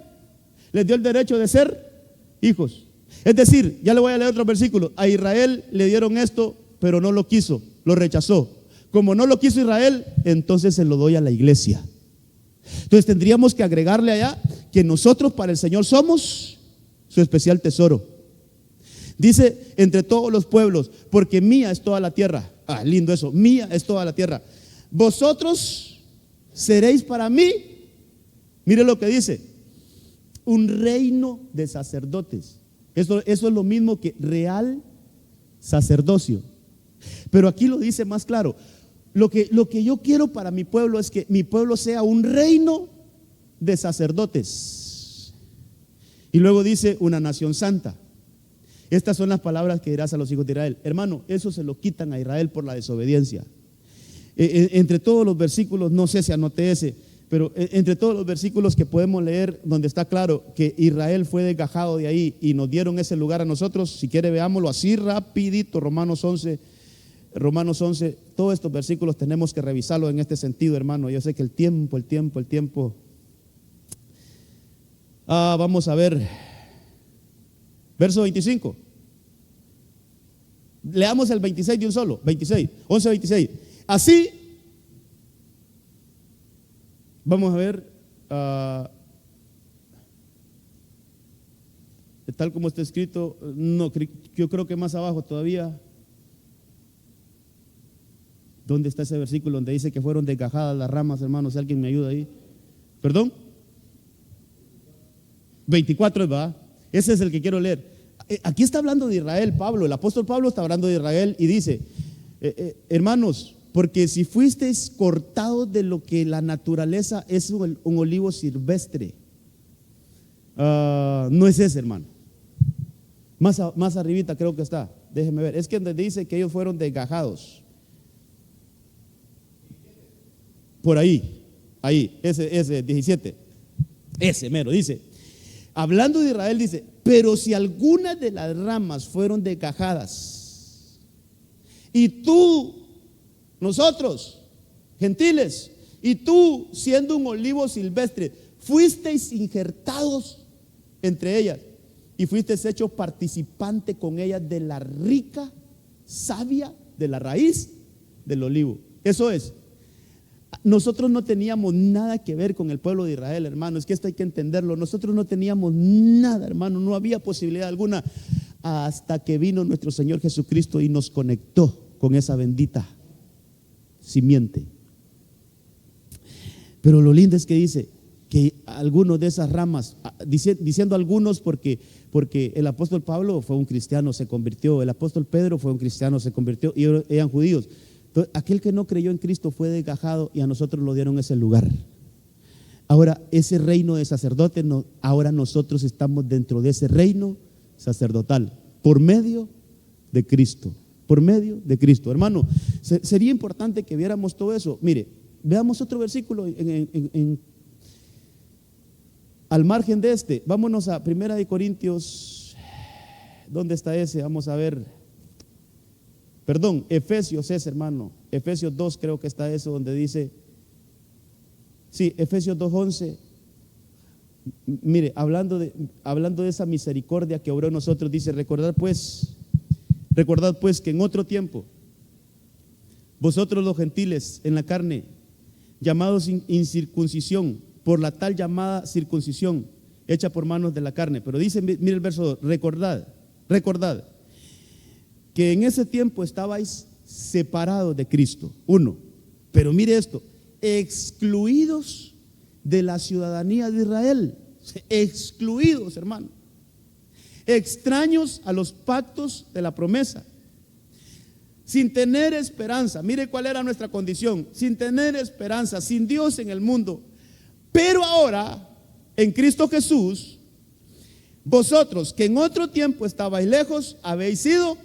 les dio el derecho de ser hijos. Es decir, ya le voy a leer otro versículo. A Israel le dieron esto, pero no lo quiso, lo rechazó. Como no lo quiso Israel, entonces se lo doy a la iglesia. Entonces tendríamos que agregarle allá que nosotros para el Señor somos su especial tesoro. Dice, entre todos los pueblos, porque mía es toda la tierra. Lindo eso, mía es toda la tierra. Vosotros seréis para mí, mire lo que dice, un reino de sacerdotes. Eso es lo mismo que real sacerdocio. Pero aquí lo dice más claro. Lo que yo quiero para mi pueblo es que mi pueblo sea un reino de sacerdotes. Y luego dice una nación santa. Estas son las palabras que dirás a los hijos de Israel. Hermano, eso se lo quitan a Israel por la desobediencia. Entre todos los versículos, no sé si anoté ese, pero entre todos los versículos que podemos leer, donde está claro que Israel fue desgajado de ahí y nos dieron ese lugar a nosotros, si quiere veámoslo así rapidito, Romanos 11, todos estos versículos tenemos que revisarlos en este sentido, hermano. Yo sé que el tiempo. Vamos a ver, verso 25. Leamos el 26 de un solo, 11, 26. Así, vamos a ver, tal como está escrito, no, yo creo que más abajo todavía. ¿Dónde está ese versículo donde dice que fueron desgajadas las ramas, hermanos? Si alguien me ayuda ahí. ¿Perdón? 24, ¿verdad? Ese es el que quiero leer. Aquí está hablando de Israel, Pablo. El apóstol Pablo está hablando de Israel y dice, hermanos, porque si fuisteis cortados de lo que la naturaleza es un olivo silvestre, no es ese, hermano. Más arribita creo que está. Déjeme ver. Es que donde dice que ellos fueron desgajados. Por ahí, ese 17, ese mero, dice, hablando de Israel, dice, pero si algunas de las ramas fueron desgajadas, y tú, nosotros, gentiles, y tú, siendo un olivo silvestre, fuisteis injertados entre ellas, y fuisteis hecho participante con ellas de la rica savia de la raíz del olivo. Eso es. Nosotros no teníamos nada que ver con el pueblo de Israel, hermano. Es que esto hay que entenderlo. Nosotros no teníamos nada, hermano. No había posibilidad alguna hasta que vino nuestro Señor Jesucristo y nos conectó con esa bendita simiente. Pero lo lindo es que dice que algunos de esas ramas, diciendo algunos porque el apóstol Pablo fue un cristiano, se convirtió. El apóstol Pedro fue un cristiano, se convirtió y eran judíos. Entonces, aquel que no creyó en Cristo fue desgajado y a nosotros lo dieron ese lugar. Ahora, ese reino de sacerdotes, ahora nosotros estamos dentro de ese reino sacerdotal por medio de Cristo. Por medio de Cristo. Hermano, sería importante que viéramos todo eso. Mire, veamos otro versículo al margen de este. Vámonos a 1 Corintios. ¿Dónde está ese? Vamos a ver. Perdón, Efesios es, hermano. Efesios 2 creo que está eso donde dice, sí, Efesios 2:11. Mire, hablando de esa misericordia que obró en nosotros, dice, recordad pues que en otro tiempo, vosotros los gentiles en la carne, llamados incircuncisión, por la tal llamada circuncisión, hecha por manos de la carne. Pero dice, mire el verso 2, recordad que en ese tiempo estabais separados de Cristo. 1, pero mire esto, excluidos de la ciudadanía de Israel, excluidos, hermano, extraños a los pactos de la promesa, sin tener esperanza. Mire cuál era nuestra condición, sin tener esperanza, sin Dios en el mundo. Pero ahora, en Cristo Jesús, vosotros que en otro tiempo estabais lejos, habéis sido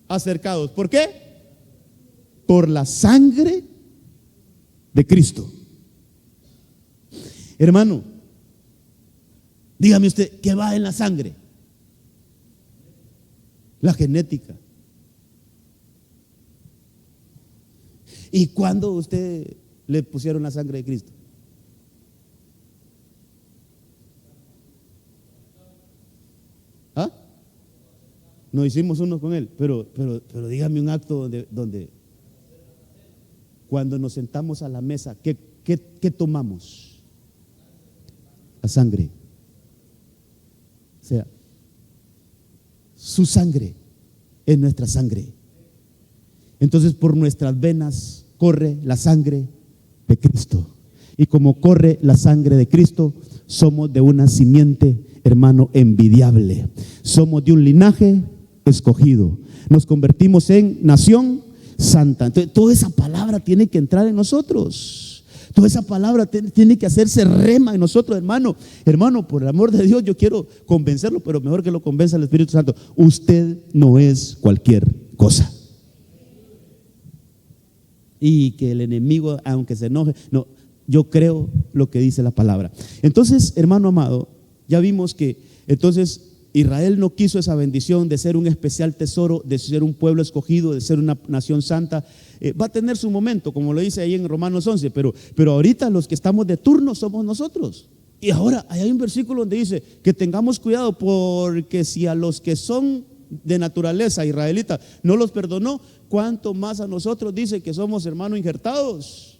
acercados. ¿Por qué? Por la sangre de Cristo. Hermano, dígame usted, ¿qué va en la sangre? La genética. ¿Y cuándo usted le pusieron la sangre de Cristo? ¿Ah? Nos hicimos uno con él, pero dígame un acto donde cuando nos sentamos a la mesa, ¿qué tomamos? La sangre. O sea, su sangre es nuestra sangre. Entonces por nuestras venas corre la sangre de Cristo. Y como corre la sangre de Cristo, somos de una simiente, hermano, envidiable. Somos de un linaje escogido. Nos convertimos en nación santa. Entonces, toda esa palabra tiene que entrar en nosotros. Toda esa palabra tiene que hacerse rema en nosotros, hermano. Hermano, por el amor de Dios, yo quiero convencerlo, pero mejor que lo convenza el Espíritu Santo. Usted no es cualquier cosa. Y que el enemigo, aunque se enoje, no, yo creo lo que dice la palabra. Entonces, hermano amado, ya vimos que entonces Israel no quiso esa bendición de ser un especial tesoro, de ser un pueblo escogido, de ser una nación santa. Va a tener su momento, como lo dice ahí en Romanos 11, pero ahorita los que estamos de turno somos nosotros. Y ahora hay un versículo donde dice que tengamos cuidado, porque si a los que son de naturaleza israelita no los perdonó, cuánto más a nosotros, dice que somos hermanos injertados.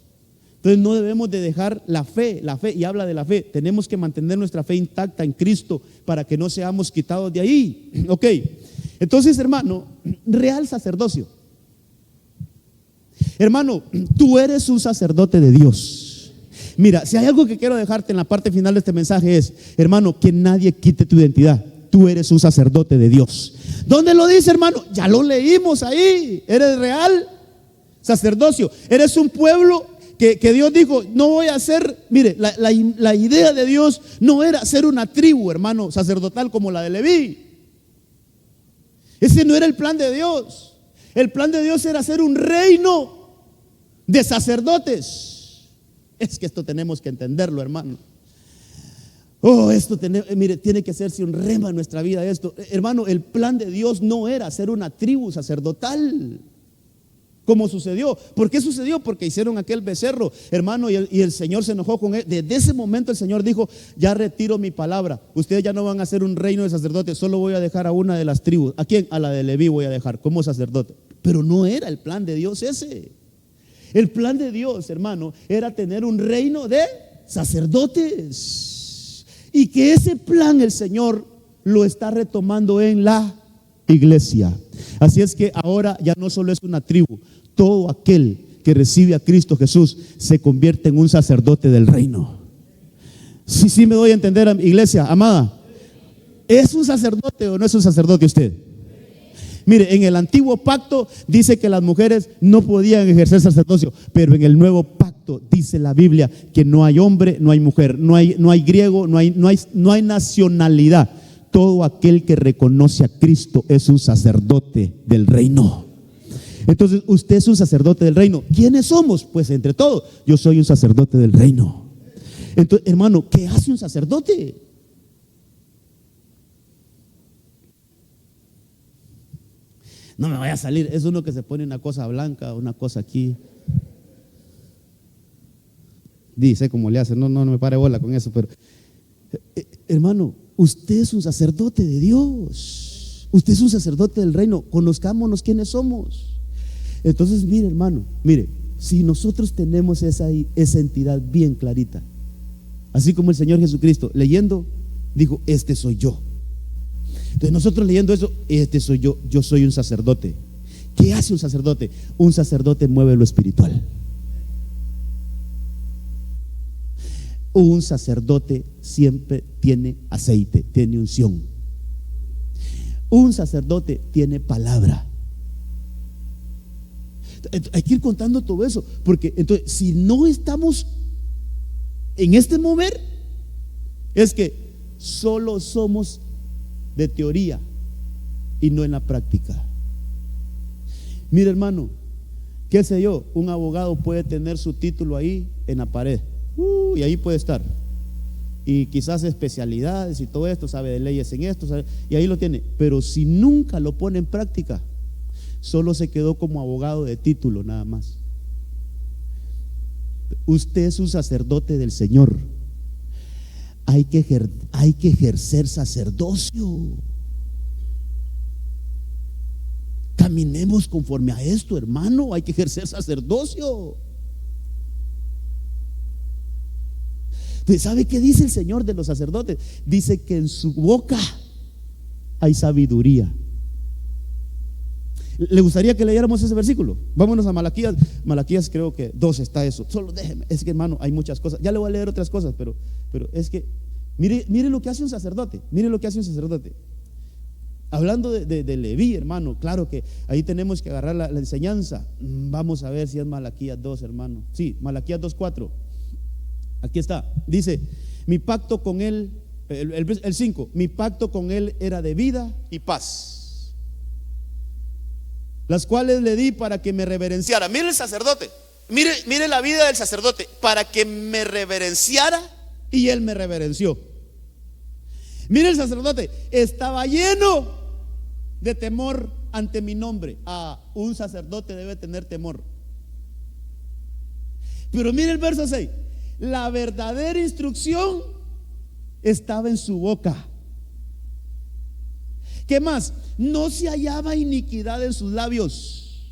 Entonces no debemos de dejar la fe, y habla de la fe. Tenemos que mantener nuestra fe intacta en Cristo para que no seamos quitados de ahí. Ok, entonces, hermano, real sacerdocio. Hermano, tú eres un sacerdote de Dios. Mira, si hay algo que quiero dejarte en la parte final de este mensaje es, hermano, que nadie quite tu identidad. Tú eres un sacerdote de Dios. ¿Dónde lo dice, hermano? Ya lo leímos ahí. Eres real sacerdocio. Eres un pueblo que Dios dijo, no voy a ser, mire, la idea de Dios no era ser una tribu, hermano, sacerdotal como la de Leví. Ese no era el plan de Dios. El plan de Dios era ser un reino de sacerdotes. Es que esto tenemos que entenderlo, hermano. Mire, tiene que hacerse un rema en nuestra vida esto. Hermano, el plan de Dios no era ser una tribu sacerdotal, como sucedió. ¿Por qué sucedió? Porque hicieron aquel becerro, hermano, y el Señor se enojó con él. Desde ese momento el Señor dijo, ya retiro mi palabra. Ustedes ya no van a ser un reino de sacerdotes, solo voy a dejar a una de las tribus. ¿A quién? A la de Leví voy a dejar como sacerdote. Pero no era el plan de Dios ese. El plan de Dios, hermano, era tener un reino de sacerdotes. Y que ese plan el Señor lo está retomando en la iglesia. Así es que ahora ya no solo es una tribu, todo aquel que recibe a Cristo Jesús se convierte en un sacerdote del reino. Sí me doy a entender, iglesia amada. ¿Es un sacerdote o no es un sacerdote usted? Mire, en el antiguo pacto dice que las mujeres no podían ejercer sacerdocio, pero en el nuevo pacto dice la Biblia que no hay hombre, no hay mujer, no hay griego, no hay nacionalidad. Todo aquel que reconoce a Cristo es un sacerdote del reino. Entonces usted es un sacerdote del reino. ¿Quiénes somos? Pues entre todos, yo soy un sacerdote del reino. Entonces, hermano, ¿qué hace un sacerdote? No me vaya a salir, es uno que se pone una cosa blanca, una cosa aquí. Dice cómo le hace, no me pare bola con eso, pero hermano, usted es un sacerdote de Dios. Usted es un sacerdote del reino. Conozcámonos quiénes somos. Entonces, mire, hermano, mire, si nosotros tenemos esa entidad bien clarita, así como el Señor Jesucristo leyendo dijo, este soy yo. Entonces nosotros leyendo eso, este soy yo soy un sacerdote. ¿Qué hace un sacerdote? Un sacerdote mueve lo espiritual. Un sacerdote siempre tiene aceite, tiene unción. Un sacerdote tiene palabra. Hay que ir contando todo eso, porque entonces si no estamos en este mover, es que solo somos de teoría y no en la práctica. Mire, hermano, qué sé yo, un abogado puede tener su título ahí en la pared, y ahí puede estar, y quizás especialidades y todo esto, sabe de leyes en esto, y ahí lo tiene, pero si nunca lo pone en práctica, solo se quedó como abogado de título nada más. Usted es un sacerdote del Señor. Hay que ejercer sacerdocio. Caminemos conforme a esto, hermano. Hay que ejercer sacerdocio. Entonces, ¿sabe qué dice el Señor de los sacerdotes? Dice que en su boca hay sabiduría. ¿Le gustaría que leyéramos ese versículo? Vámonos a Malaquías. Malaquías creo que 2 está eso. Solo déjeme, es que hermano, hay muchas cosas. Ya le voy a leer otras cosas, pero es que mire lo que hace un sacerdote. Mire lo que hace un sacerdote. Hablando de Leví, hermano, claro que ahí tenemos que agarrar la enseñanza. Vamos a ver si es Malaquías 2, hermano. Sí, Malaquías 2:4. Aquí está. Dice, mi pacto con él, el 5, mi pacto con él era de vida y paz, las cuales le di para que me reverenciara. mire el sacerdote, mire la vida del sacerdote, para que me reverenciara, y él me reverenció. Mire el sacerdote, estaba lleno de temor ante mi nombre. Un sacerdote debe tener temor. Pero mire el verso 6, la verdadera instrucción estaba en su boca. ¿Qué más? No se hallaba iniquidad en sus labios.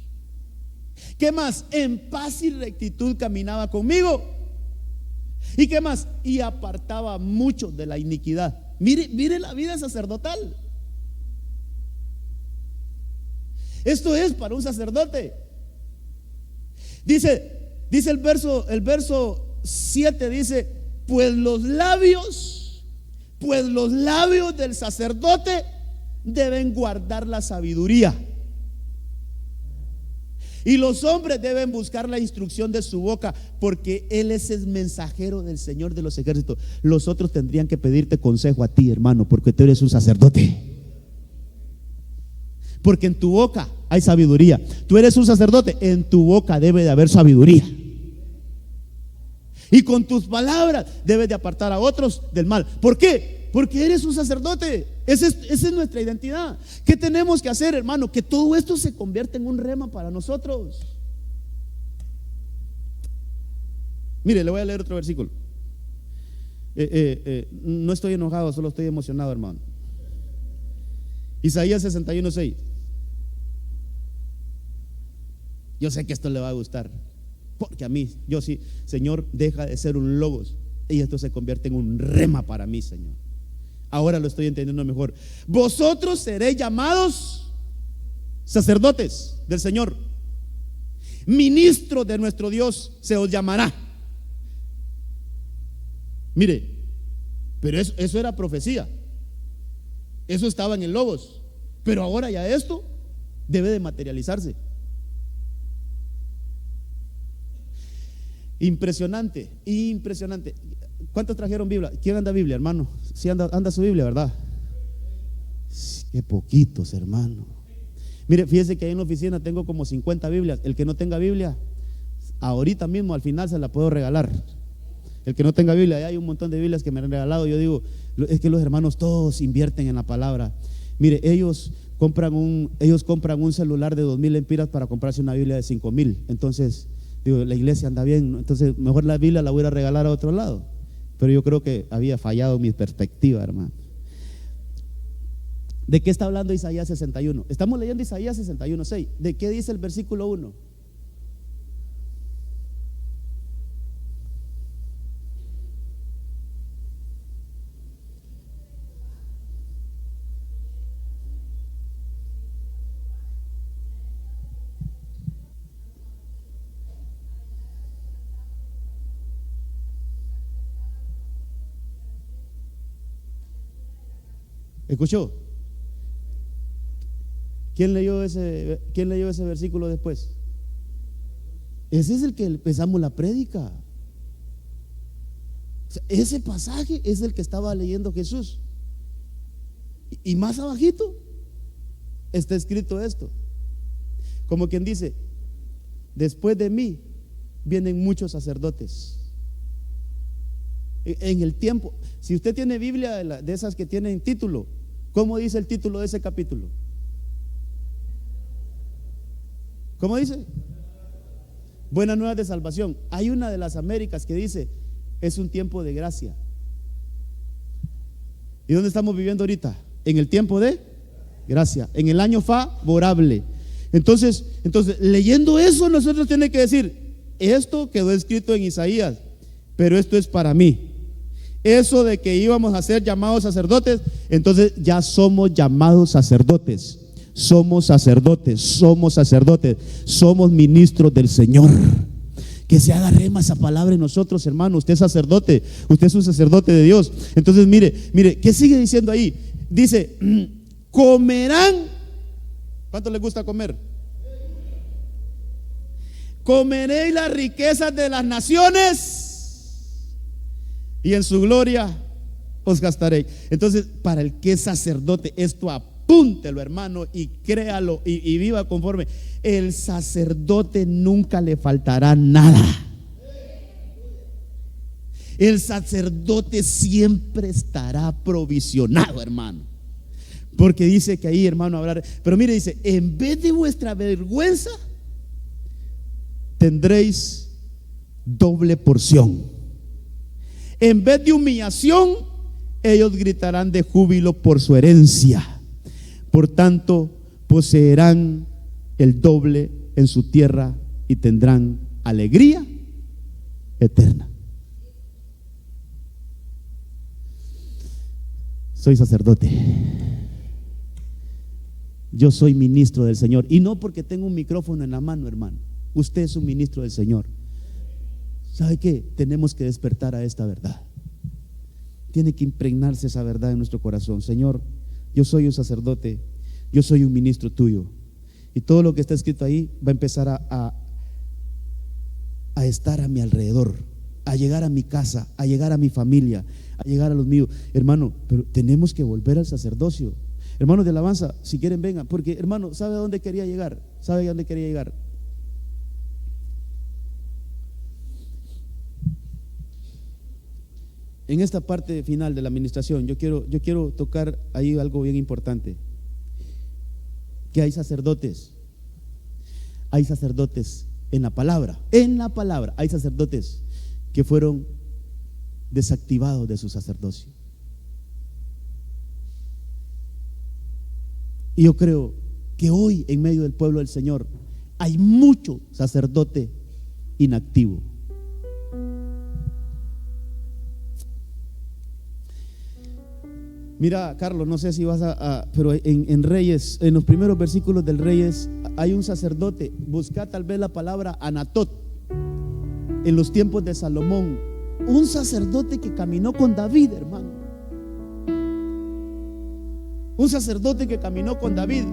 ¿Qué más? En paz y rectitud caminaba conmigo. ¿Y qué más? Y apartaba mucho de la iniquidad. Mire la vida sacerdotal. Esto es para un sacerdote. Dice el verso 7, dice, pues los labios del sacerdote deben guardar la sabiduría, y los hombres deben buscar la instrucción de su boca, porque él es el mensajero del Señor de los ejércitos. Los otros tendrían que pedirte consejo a ti, hermano, porque tú eres un sacerdote. Porque en tu boca hay sabiduría. Tú eres un sacerdote, en tu boca debe de haber sabiduría. Y con tus palabras debes de apartar a otros del mal. ¿Por qué? Porque eres un sacerdote. Esa es nuestra identidad. ¿Qué tenemos que hacer, hermano? Que todo esto se convierta en un rema para nosotros. Mire, le voy a leer otro versículo. No estoy enojado, solo estoy emocionado, hermano. Isaías 61:6. Yo sé que esto le va a gustar, porque a mí, yo sí, Señor, deja de ser un logos y esto se convierte en un rema para mí, Señor. Ahora lo estoy entendiendo mejor. Vosotros seréis llamados sacerdotes del Señor, ministros de nuestro Dios se os llamará. Mire, pero eso era profecía, eso estaba en el logos, pero ahora ya esto debe de materializarse. Impresionante, impresionante. ¿Cuántos trajeron Biblia? ¿Quién anda Biblia, hermano? Sí, anda su Biblia, ¿verdad? Qué poquitos, hermano. Mire, fíjese que ahí en la oficina tengo como 50 Biblias. El que no tenga Biblia, ahorita mismo al final se la puedo regalar. El que no tenga Biblia, ahí hay un montón de Biblias que me han regalado. Yo digo, es que los hermanos todos invierten en la palabra. Mire, ellos compran un celular de 2,000 lempiras para comprarse una Biblia de 5,000. Entonces, digo, la iglesia anda bien, entonces mejor la Biblia la voy a regalar a otro lado. Pero yo creo que había fallado mi perspectiva, hermano. ¿De qué está hablando Isaías 61? Estamos leyendo Isaías 61:6. ¿De qué dice el versículo 1? ¿Escuchó? ¿Quién leyó ese versículo después? Ese es el que empezamos la prédica. O sea, ese pasaje es el que estaba leyendo Jesús. Y más abajito está escrito esto. Como quien dice, después de mí vienen muchos sacerdotes. En el tiempo, si usted tiene Biblia de esas que tienen título, ¿cómo dice el título de ese capítulo? ¿Cómo dice? Buenas nuevas de salvación. Hay una de las Américas que dice, es un tiempo de gracia. ¿Y dónde estamos viviendo ahorita? En el tiempo de gracia, en el año favorable. Entonces, leyendo eso, nosotros tenemos que decir, esto quedó escrito en Isaías, pero esto es para mí. Eso de que íbamos a ser llamados sacerdotes, entonces ya somos llamados sacerdotes. Somos sacerdotes, somos ministros del Señor. Que se haga rema esa palabra en nosotros, hermano. Usted es sacerdote, usted es un sacerdote de Dios. Entonces mire, ¿qué sigue diciendo ahí? Dice, comerán. ¿Cuánto les gusta comer? Comeréis las riquezas de las naciones y en su gloria os gastaréis. Entonces, para el que es sacerdote, esto apúntelo, hermano, y créalo y viva conforme. El sacerdote nunca le faltará nada. El sacerdote siempre estará provisionado, hermano. Porque dice que ahí, hermano, hablar. Pero mire, dice: en vez de vuestra vergüenza, tendréis doble porción. En vez de humillación, ellos gritarán de júbilo por su herencia. Por tanto, poseerán el doble en su tierra y tendrán alegría eterna. Soy sacerdote. Yo soy ministro del Señor. Y no porque tengo un micrófono en la mano, hermano. Usted es un ministro del Señor. ¿Sabe qué? Tenemos que despertar a esta verdad. Tiene que impregnarse esa verdad en nuestro corazón. Señor, yo soy un sacerdote, yo soy un ministro tuyo. Y todo lo que está escrito ahí va a empezar a estar a mi alrededor, a llegar a mi casa, a llegar a mi familia, a llegar a los míos. Hermano, pero tenemos que volver al sacerdocio. Hermanos de alabanza, si quieren vengan. Porque, hermano, ¿sabe a dónde quería llegar? ¿Sabe a dónde quería llegar? En esta parte final de la administración, yo quiero tocar ahí algo bien importante. Que hay sacerdotes en la palabra, hay sacerdotes que fueron desactivados de su sacerdocio. Y yo creo que hoy en medio del pueblo del Señor hay mucho sacerdote inactivo. Mira, Carlos, no sé si vas pero en Reyes, en los primeros versículos del Reyes, hay un sacerdote. Busca tal vez la palabra Anatot. En los tiempos de Salomón, un sacerdote que caminó con David, hermano. Un sacerdote que caminó con David.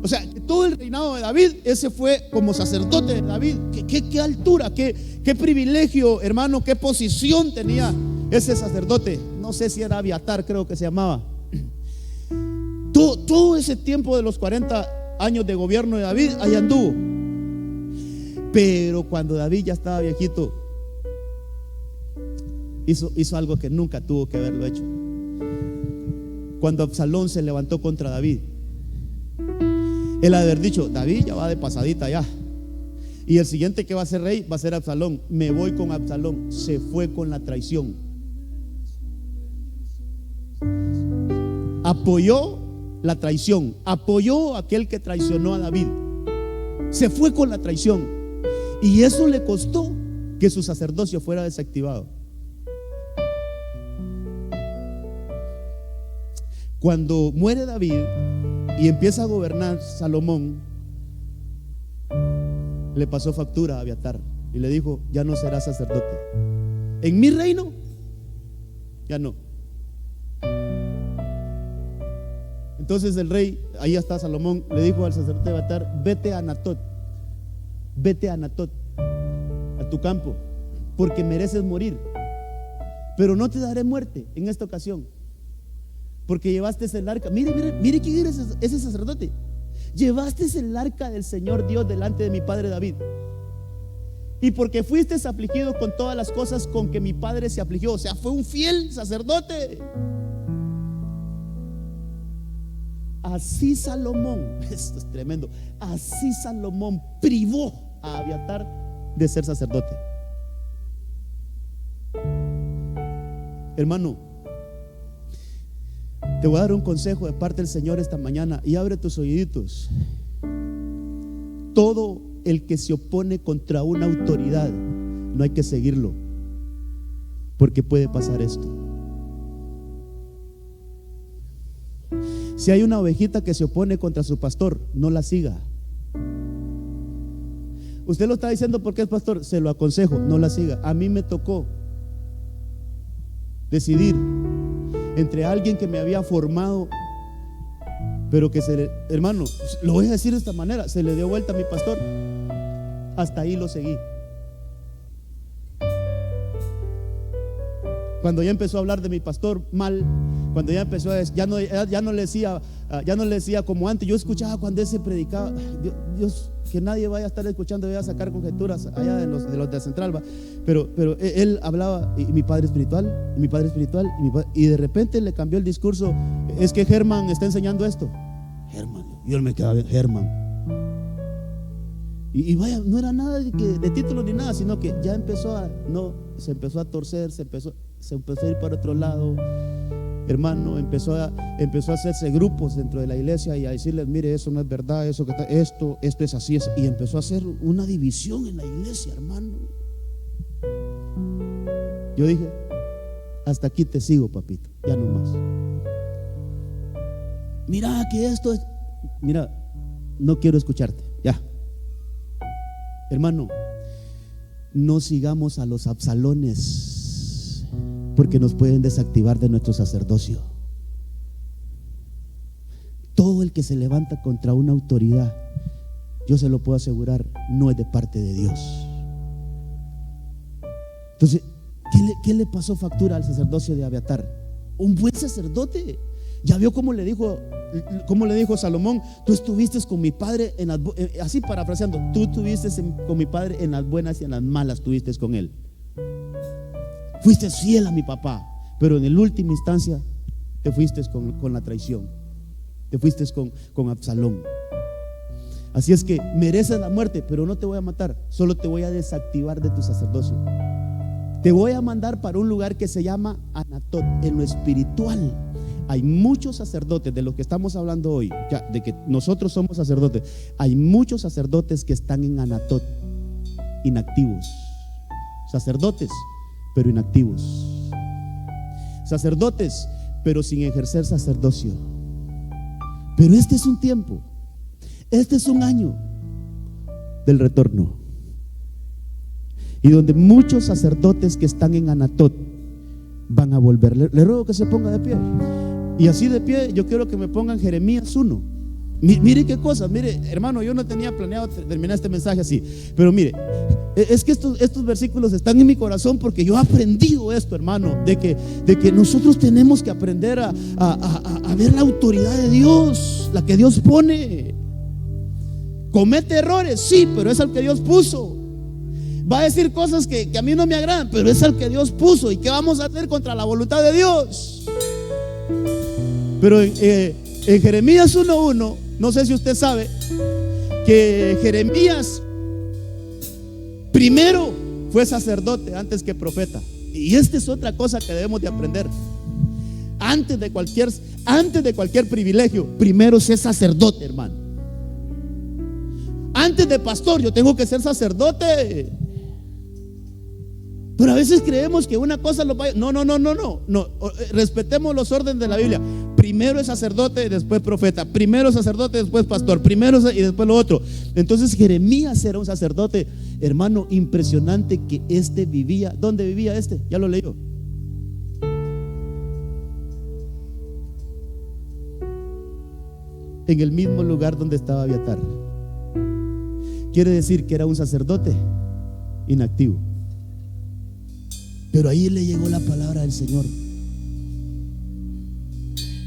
O sea, todo el reinado de David, ese fue como sacerdote de David. ¿Qué altura, qué privilegio, hermano, qué posición tenía ese sacerdote? No sé si era Abiatar, creo que se llamaba. Todo ese tiempo de los 40 años de gobierno de David, ahí anduvo. Pero cuando David ya estaba viejito, hizo algo que nunca tuvo que haberlo hecho. Cuando Absalón se levantó contra David, él ha de haber dicho: David ya va de pasadita ya, y el siguiente que va a ser rey va a ser Absalón. Me voy con Absalón. Se fue con la traición. Apoyó la traición, apoyó a aquel que traicionó a David. Se fue con la traición. Y eso le costó que su sacerdocio fuera desactivado. Cuando muere David y empieza a gobernar Salomón, le pasó factura a Abiatar y le dijo: ya no serás sacerdote. En mi reino, ya no. Entonces el rey, ahí está Salomón, le dijo al sacerdote Abiatar: vete a Anatot, a tu campo, porque mereces morir, pero no te daré muerte en esta ocasión, porque llevaste el arca. Mire quién era ese sacerdote. Llevaste el arca del Señor Dios delante de mi padre David, y porque fuiste afligido con todas las cosas con que mi padre se afligió. O sea, fue un fiel sacerdote. Así Salomón, esto es tremendo, así Salomón privó a Abiatar de ser sacerdote. Hermano, te voy a dar un consejo de parte del Señor esta mañana, y abre tus oíditos. Todo el que se opone contra una autoridad, no hay que seguirlo, porque puede pasar esto. Si hay una ovejita que se opone contra su pastor, no la siga. Usted lo está diciendo porque es pastor, se lo aconsejo, no la siga. A mí me tocó decidir entre alguien que me había formado Pero que hermano, lo voy a decir de esta manera, se le dio vuelta a mi pastor. Hasta ahí lo seguí. Cuando ya empezó a hablar de mi pastor mal, cuando ya empezó a ya no le decía como antes. Yo escuchaba cuando él se predicaba, Dios, que nadie vaya a estar escuchando, vaya a sacar conjeturas allá de los de Central, ¿va? Pero él hablaba, y mi padre espiritual, y de repente le cambió el discurso. Es que Germán está enseñando esto. Germán, yo me quedaba bien, Germán. Y vaya, no era nada de título ni nada, sino que ya se empezó a torcer, se empezó a ir para otro lado, hermano. Empezó a hacerse grupos dentro de la iglesia y a decirles: mire, eso no es verdad, esto es así, y empezó a hacer una división en la iglesia, hermano. Yo dije: hasta aquí te sigo, papito, ya no más. Mira que esto es, mira, no quiero escucharte, ya. Hermano, no sigamos a los Absalones, porque nos pueden desactivar de nuestro sacerdocio. Todo el que se levanta contra una autoridad, yo se lo puedo asegurar, no es de parte de Dios. Entonces, ¿qué le pasó factura al sacerdocio de Abiatar? Un buen sacerdote. Ya vio cómo le dijo Salomón: tú estuviste con mi padre así parafraseando, tú estuviste con mi padre en las buenas y en las malas, estuviste con él. Fuiste fiel a mi papá, pero en última instancia te fuiste con la traición, te fuiste con Absalón. Así es que mereces la muerte, pero no te voy a matar, solo te voy a desactivar de tu sacerdocio. Te voy a mandar para un lugar que se llama Anatot, en lo espiritual. Hay muchos sacerdotes, de los que estamos hablando hoy, ya, de que nosotros somos sacerdotes. Hay muchos sacerdotes que están en Anatot, inactivos. Sacerdotes, pero inactivos. Sacerdotes, pero sin ejercer sacerdocio. Pero este es un tiempo, este es un año del retorno, y donde muchos sacerdotes que están en Anatot van a volver. Le ruego que se ponga de pie. Y así de pie, yo quiero que me pongan Jeremías 1. Mire qué cosa, mire, hermano, yo no tenía planeado terminar este mensaje así, pero mire, es que estos versículos están en mi corazón, porque yo he aprendido esto, hermano, de que nosotros tenemos que aprender a ver la autoridad de Dios, la que Dios pone. Comete errores, sí, pero es al que Dios puso. Va a decir cosas que a mí no me agradan, pero es al que Dios puso. ¿Y qué vamos a hacer contra la voluntad de Dios? Pero en Jeremías 1:1, no sé si usted sabe que Jeremías primero fue sacerdote antes que profeta. Y esta es otra cosa que debemos de aprender. Antes de cualquier privilegio, primero ser sacerdote, hermano. Antes de pastor, yo tengo que ser sacerdote. Pero a veces creemos que una cosa lo va a... No. Respetemos los órdenes de la Biblia. Primero es sacerdote, después profeta. Primero sacerdote, después pastor. Primero y después lo otro. Entonces Jeremías era un sacerdote, hermano, impresionante, que vivía. ¿Dónde vivía este? Ya lo leyó. En el mismo lugar donde estaba Abiatar. Quiere decir que era un sacerdote inactivo. Pero ahí le llegó la palabra del Señor.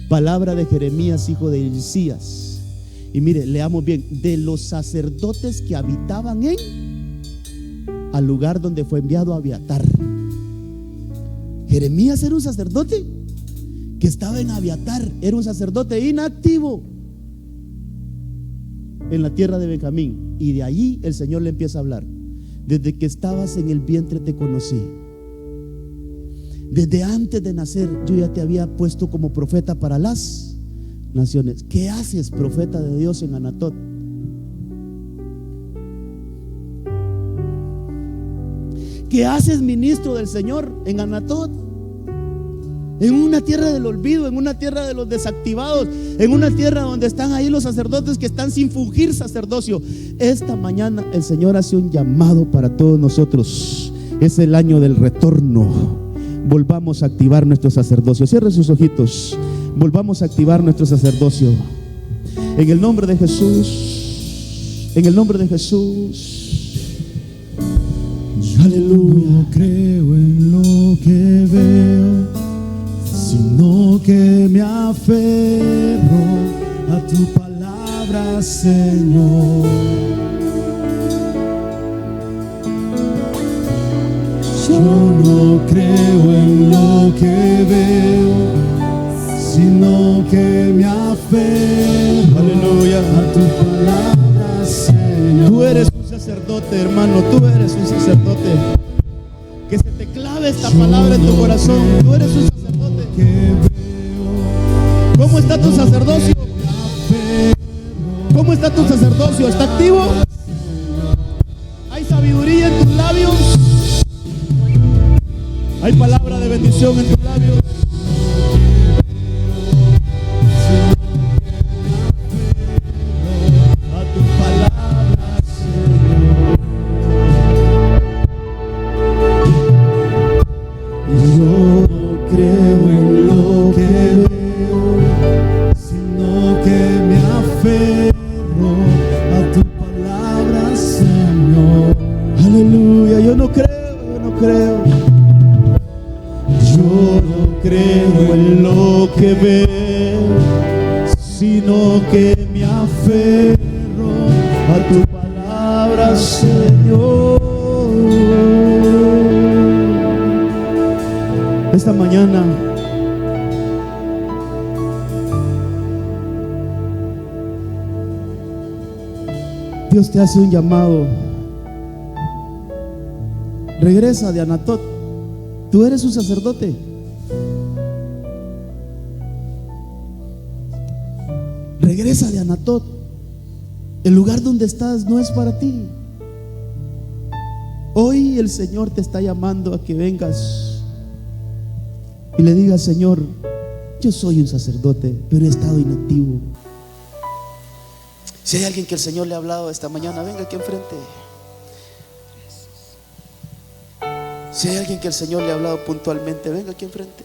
Palabra de Jeremías, hijo de Hilcías. Y mire, leamos bien: de los sacerdotes que habitaban al lugar donde fue enviado Abiatar. Jeremías era un sacerdote que estaba en Abiatar. Era un sacerdote inactivo en la tierra de Benjamín. Y de allí el Señor le empieza a hablar: desde que estabas en el vientre te conocí. Desde antes de nacer yo ya te había puesto como profeta para las naciones. ¿Qué haces, profeta de Dios, en Anatot? ¿Qué haces, ministro del Señor, en Anatot? En una tierra del olvido, en una tierra de los desactivados, en una tierra donde están ahí los sacerdotes que están sin fungir sacerdocio. Esta mañana el Señor hace un llamado para todos nosotros. Es el año del retorno. Volvamos a activar nuestro sacerdocio. Cierre sus ojitos. Volvamos a activar nuestro sacerdocio. En el nombre de Jesús. En el nombre de Jesús. Aleluya. No creo en lo que veo, sino que me aferro a tu palabra, Señor. Yo no creo en lo que veo, sino que me aferro, aleluya, a tu palabra, Señor. Tú eres un sacerdote, hermano. Tú eres un sacerdote. Que se te clave esta palabra en tu corazón. Tú eres un sacerdote. ¿Cómo está tu sacerdocio? ¿Cómo está tu sacerdocio? ¿Está activo? ¿Hay sabiduría en tus labios? ¿Hay palabra de bendición en tus labios? A tu palabra, Señor. Yo no creo en lo que veo, sino que me aferro a tu palabra, Señor. Aleluya. Yo no creo, yo no creo. Yo no creo en lo que veo, sino que me aferro a tu palabra, Señor. Esta mañana Dios te hace un llamado. Regresa de Anatot. Tú eres un sacerdote. Regresa de Anatot. El lugar donde estás no es para ti. Hoy el Señor te está llamando a que vengas y le digas: Señor, yo soy un sacerdote, pero he estado inactivo. Si hay alguien que el Señor le ha hablado esta mañana, venga aquí enfrente. Si hay alguien que el Señor le ha hablado puntualmente, venga aquí enfrente.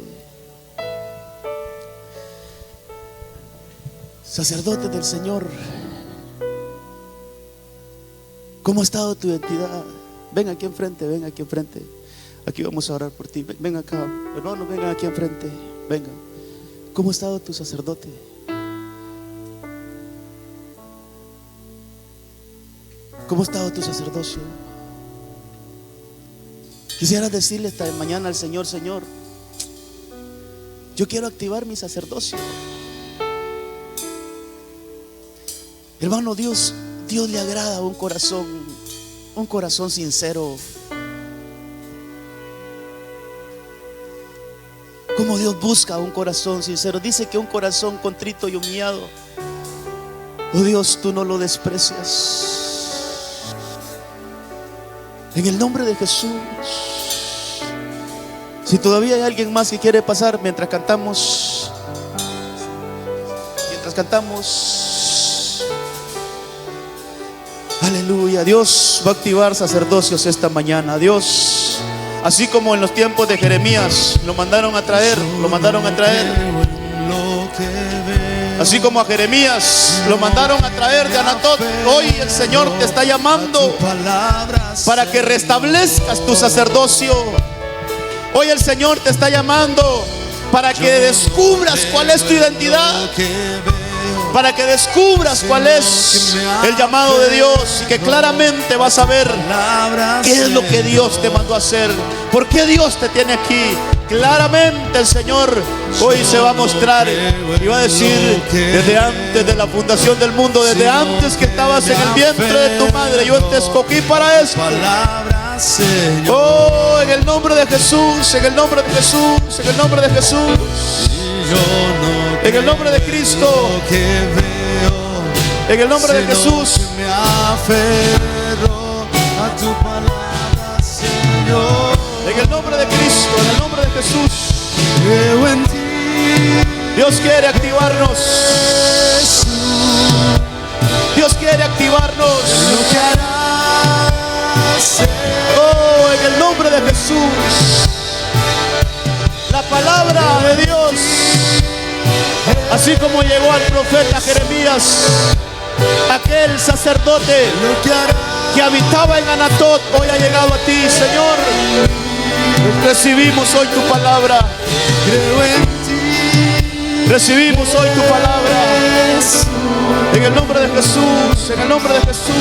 Sacerdote del Señor, ¿cómo ha estado tu identidad? Ven aquí enfrente, ven aquí enfrente. Aquí vamos a orar por ti. Ven acá, hermanos, vengan aquí enfrente. Venga. ¿Cómo ha estado tu sacerdote? ¿Cómo ha estado tu sacerdocio? Quisiera decirle esta mañana al Señor: Señor, yo quiero activar mi sacerdocio. Hermano, Dios le agrada un corazón sincero. Como Dios busca un corazón sincero. Dice que un corazón contrito y humillado, oh Dios, tú no lo desprecias. En el nombre de Jesús. Si todavía hay alguien más que quiere pasar mientras cantamos, aleluya. Dios va a activar sacerdocios esta mañana. Dios, así como en los tiempos de Jeremías lo mandaron a traer. Así como a Jeremías lo mandaron a traer de Anatot, hoy el Señor te está llamando para que restablezcas tu sacerdocio. Hoy el Señor te está llamando para que descubras cuál es tu identidad, para que descubras cuál es el llamado de Dios, y que claramente vas a ver qué es lo que Dios te mandó a hacer, por qué Dios te tiene aquí. Claramente el Señor hoy se va a mostrar y va a decir: desde antes de la fundación del mundo, desde antes que estabas en el vientre de tu madre, yo te escogí para esto. Oh, en el nombre de Jesús, en el nombre de Jesús, en el nombre de Jesús, en el nombre de Cristo, en el nombre de Jesús. Me aferro a tu palabra, Señor. En el nombre de Cristo, en el nombre de Jesús. Creo en ti. Dios quiere activarnos. Dios quiere activarnos. Lo que harás. Oh, en el nombre de Jesús. La palabra de Dios Así como llegó al profeta Jeremías, aquel sacerdote que habitaba en Anatot, hoy ha llegado a ti, Señor. Recibimos hoy tu palabra. Recibimos hoy tu palabra. En el nombre de Jesús, en el nombre de Jesús.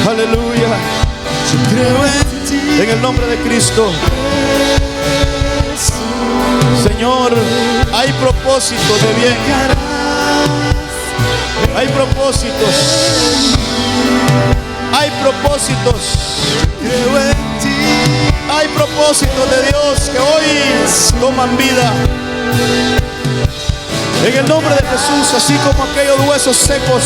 Aleluya. En el nombre de Cristo. Señor, hay propósitos de bien. Hay propósitos. Hay propósitos. Hay propósitos de Dios que hoy toman vida. En el nombre de Jesús, así como aquellos huesos secos.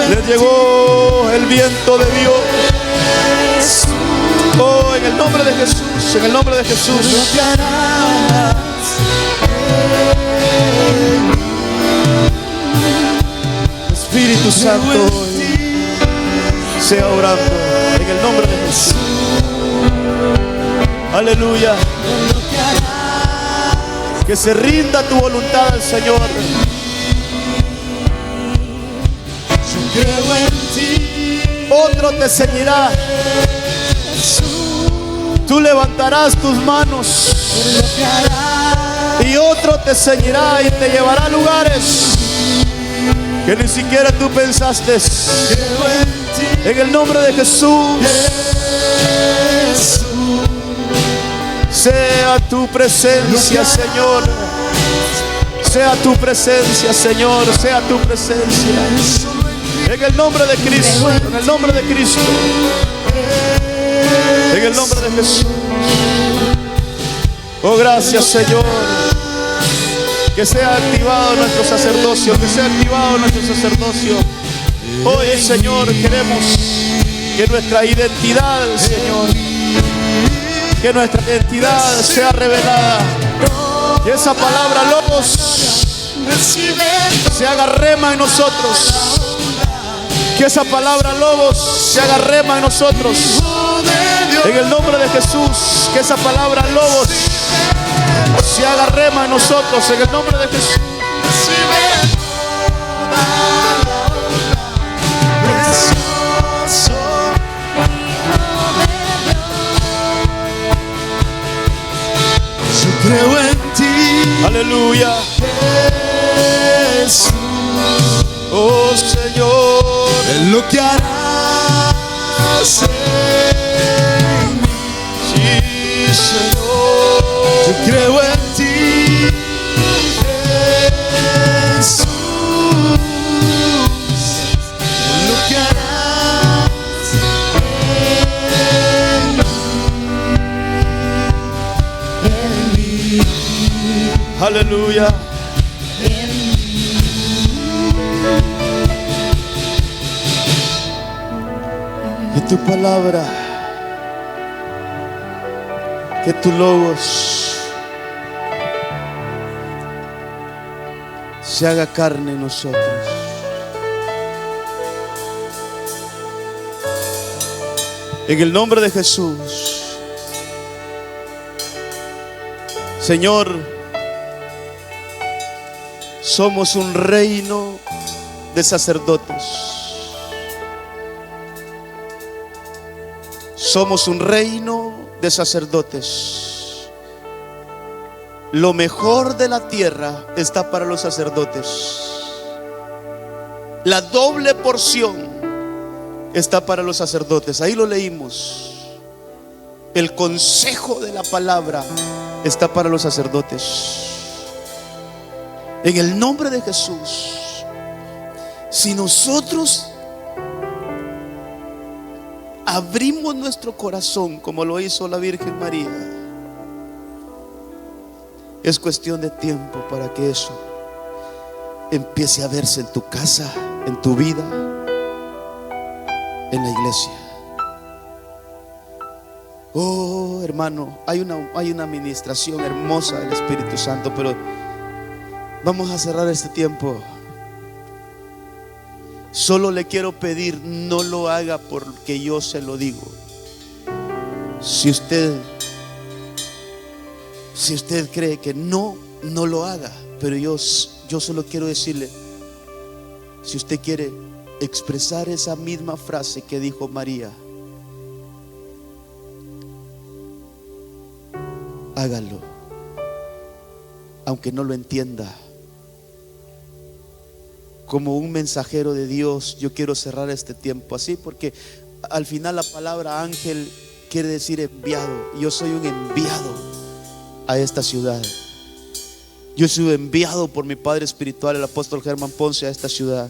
Les llegó el viento de Dios. Oh, en el nombre de Jesús, en el nombre de Jesús. Espíritu Santo, sea orando en el nombre de Jesús. Aleluya. Que se rinda tu voluntad al Señor. Otro te ceñirá. Tú levantarás tus manos y otro te ceñirá y te llevará a lugares que ni siquiera tú pensaste. En el nombre de Jesús, sea tu presencia, Señor. Sea tu presencia, Señor. Sea tu presencia. En el nombre de Cristo, en el nombre de Cristo. En el nombre de Jesús. Oh, gracias, Señor. Que sea activado nuestro sacerdocio. Que sea activado nuestro sacerdocio. Hoy, Señor, queremos que nuestra identidad, Señor, que nuestra identidad sea revelada. Que esa palabra logos se haga rema en nosotros. Que esa palabra logos se haga rema en nosotros. En el nombre de Jesús, que esa palabra logos se haga rema en nosotros. En el nombre de Jesús. Yo creo en ti. Aleluya. Jesús. Oh, Señor, En lo que harás en mí. sí, Señor. Yo creo en ti, Jesús. En lo que harás en mí. Aleluya. Que tu palabra, que tu logos se haga carne en nosotros. En el nombre de Jesús. Señor, somos un reino de sacerdotes. Somos un reino de sacerdotes. Lo mejor de la tierra está para los sacerdotes. La doble porción está para los sacerdotes. Ahí lo leímos. El consejo de la palabra está para los sacerdotes. En el nombre de Jesús, si nosotros abrimos nuestro corazón como lo hizo la Virgen María, es cuestión de tiempo para que eso empiece a verse en tu casa, en tu vida, en la iglesia. Oh, hermano, hay una administración hermosa del Espíritu Santo, pero vamos a cerrar este tiempo Solo le quiero pedir, no lo haga porque yo se lo digo. Si usted cree que no lo haga. Pero yo solo quiero decirle, si usted quiere expresar esa misma frase que dijo María, hágalo, aunque no lo entienda. Como un mensajero de Dios, yo quiero cerrar este tiempo así, porque al final la palabra ángel quiere decir enviado. Yo soy un enviado a esta ciudad. Yo he sido enviado por mi padre espiritual, el apóstol Germán Ponce, a esta ciudad.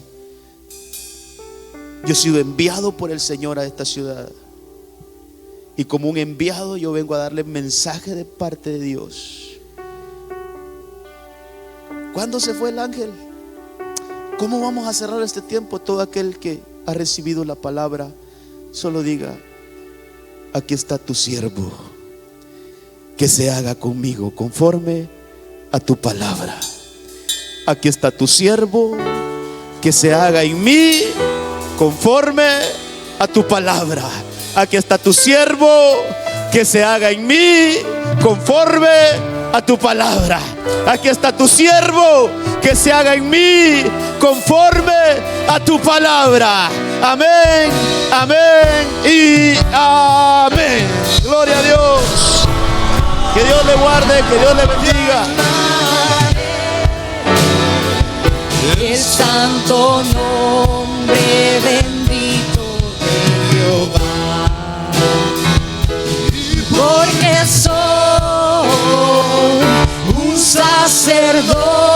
Yo he sido enviado por el Señor a esta ciudad. Y como un enviado yo vengo a darle mensaje de parte de Dios. ¿Cuándo se fue el ángel? ¿Cómo vamos a cerrar este tiempo? Todo aquel que ha recibido la palabra, solo diga: aquí está tu siervo, que se haga conmigo conforme a tu palabra. Aquí está tu siervo, que se haga en mí conforme a tu palabra. Aquí está tu siervo, que se haga en mí conforme a tu palabra. Aquí está tu siervo, que se haga en mí conforme a tu palabra. Amén, amén y amén. Gloria a Dios. Que Dios le guarde, que Dios le bendiga. El santo nombre bendito de Jehová, porque soy un sacerdote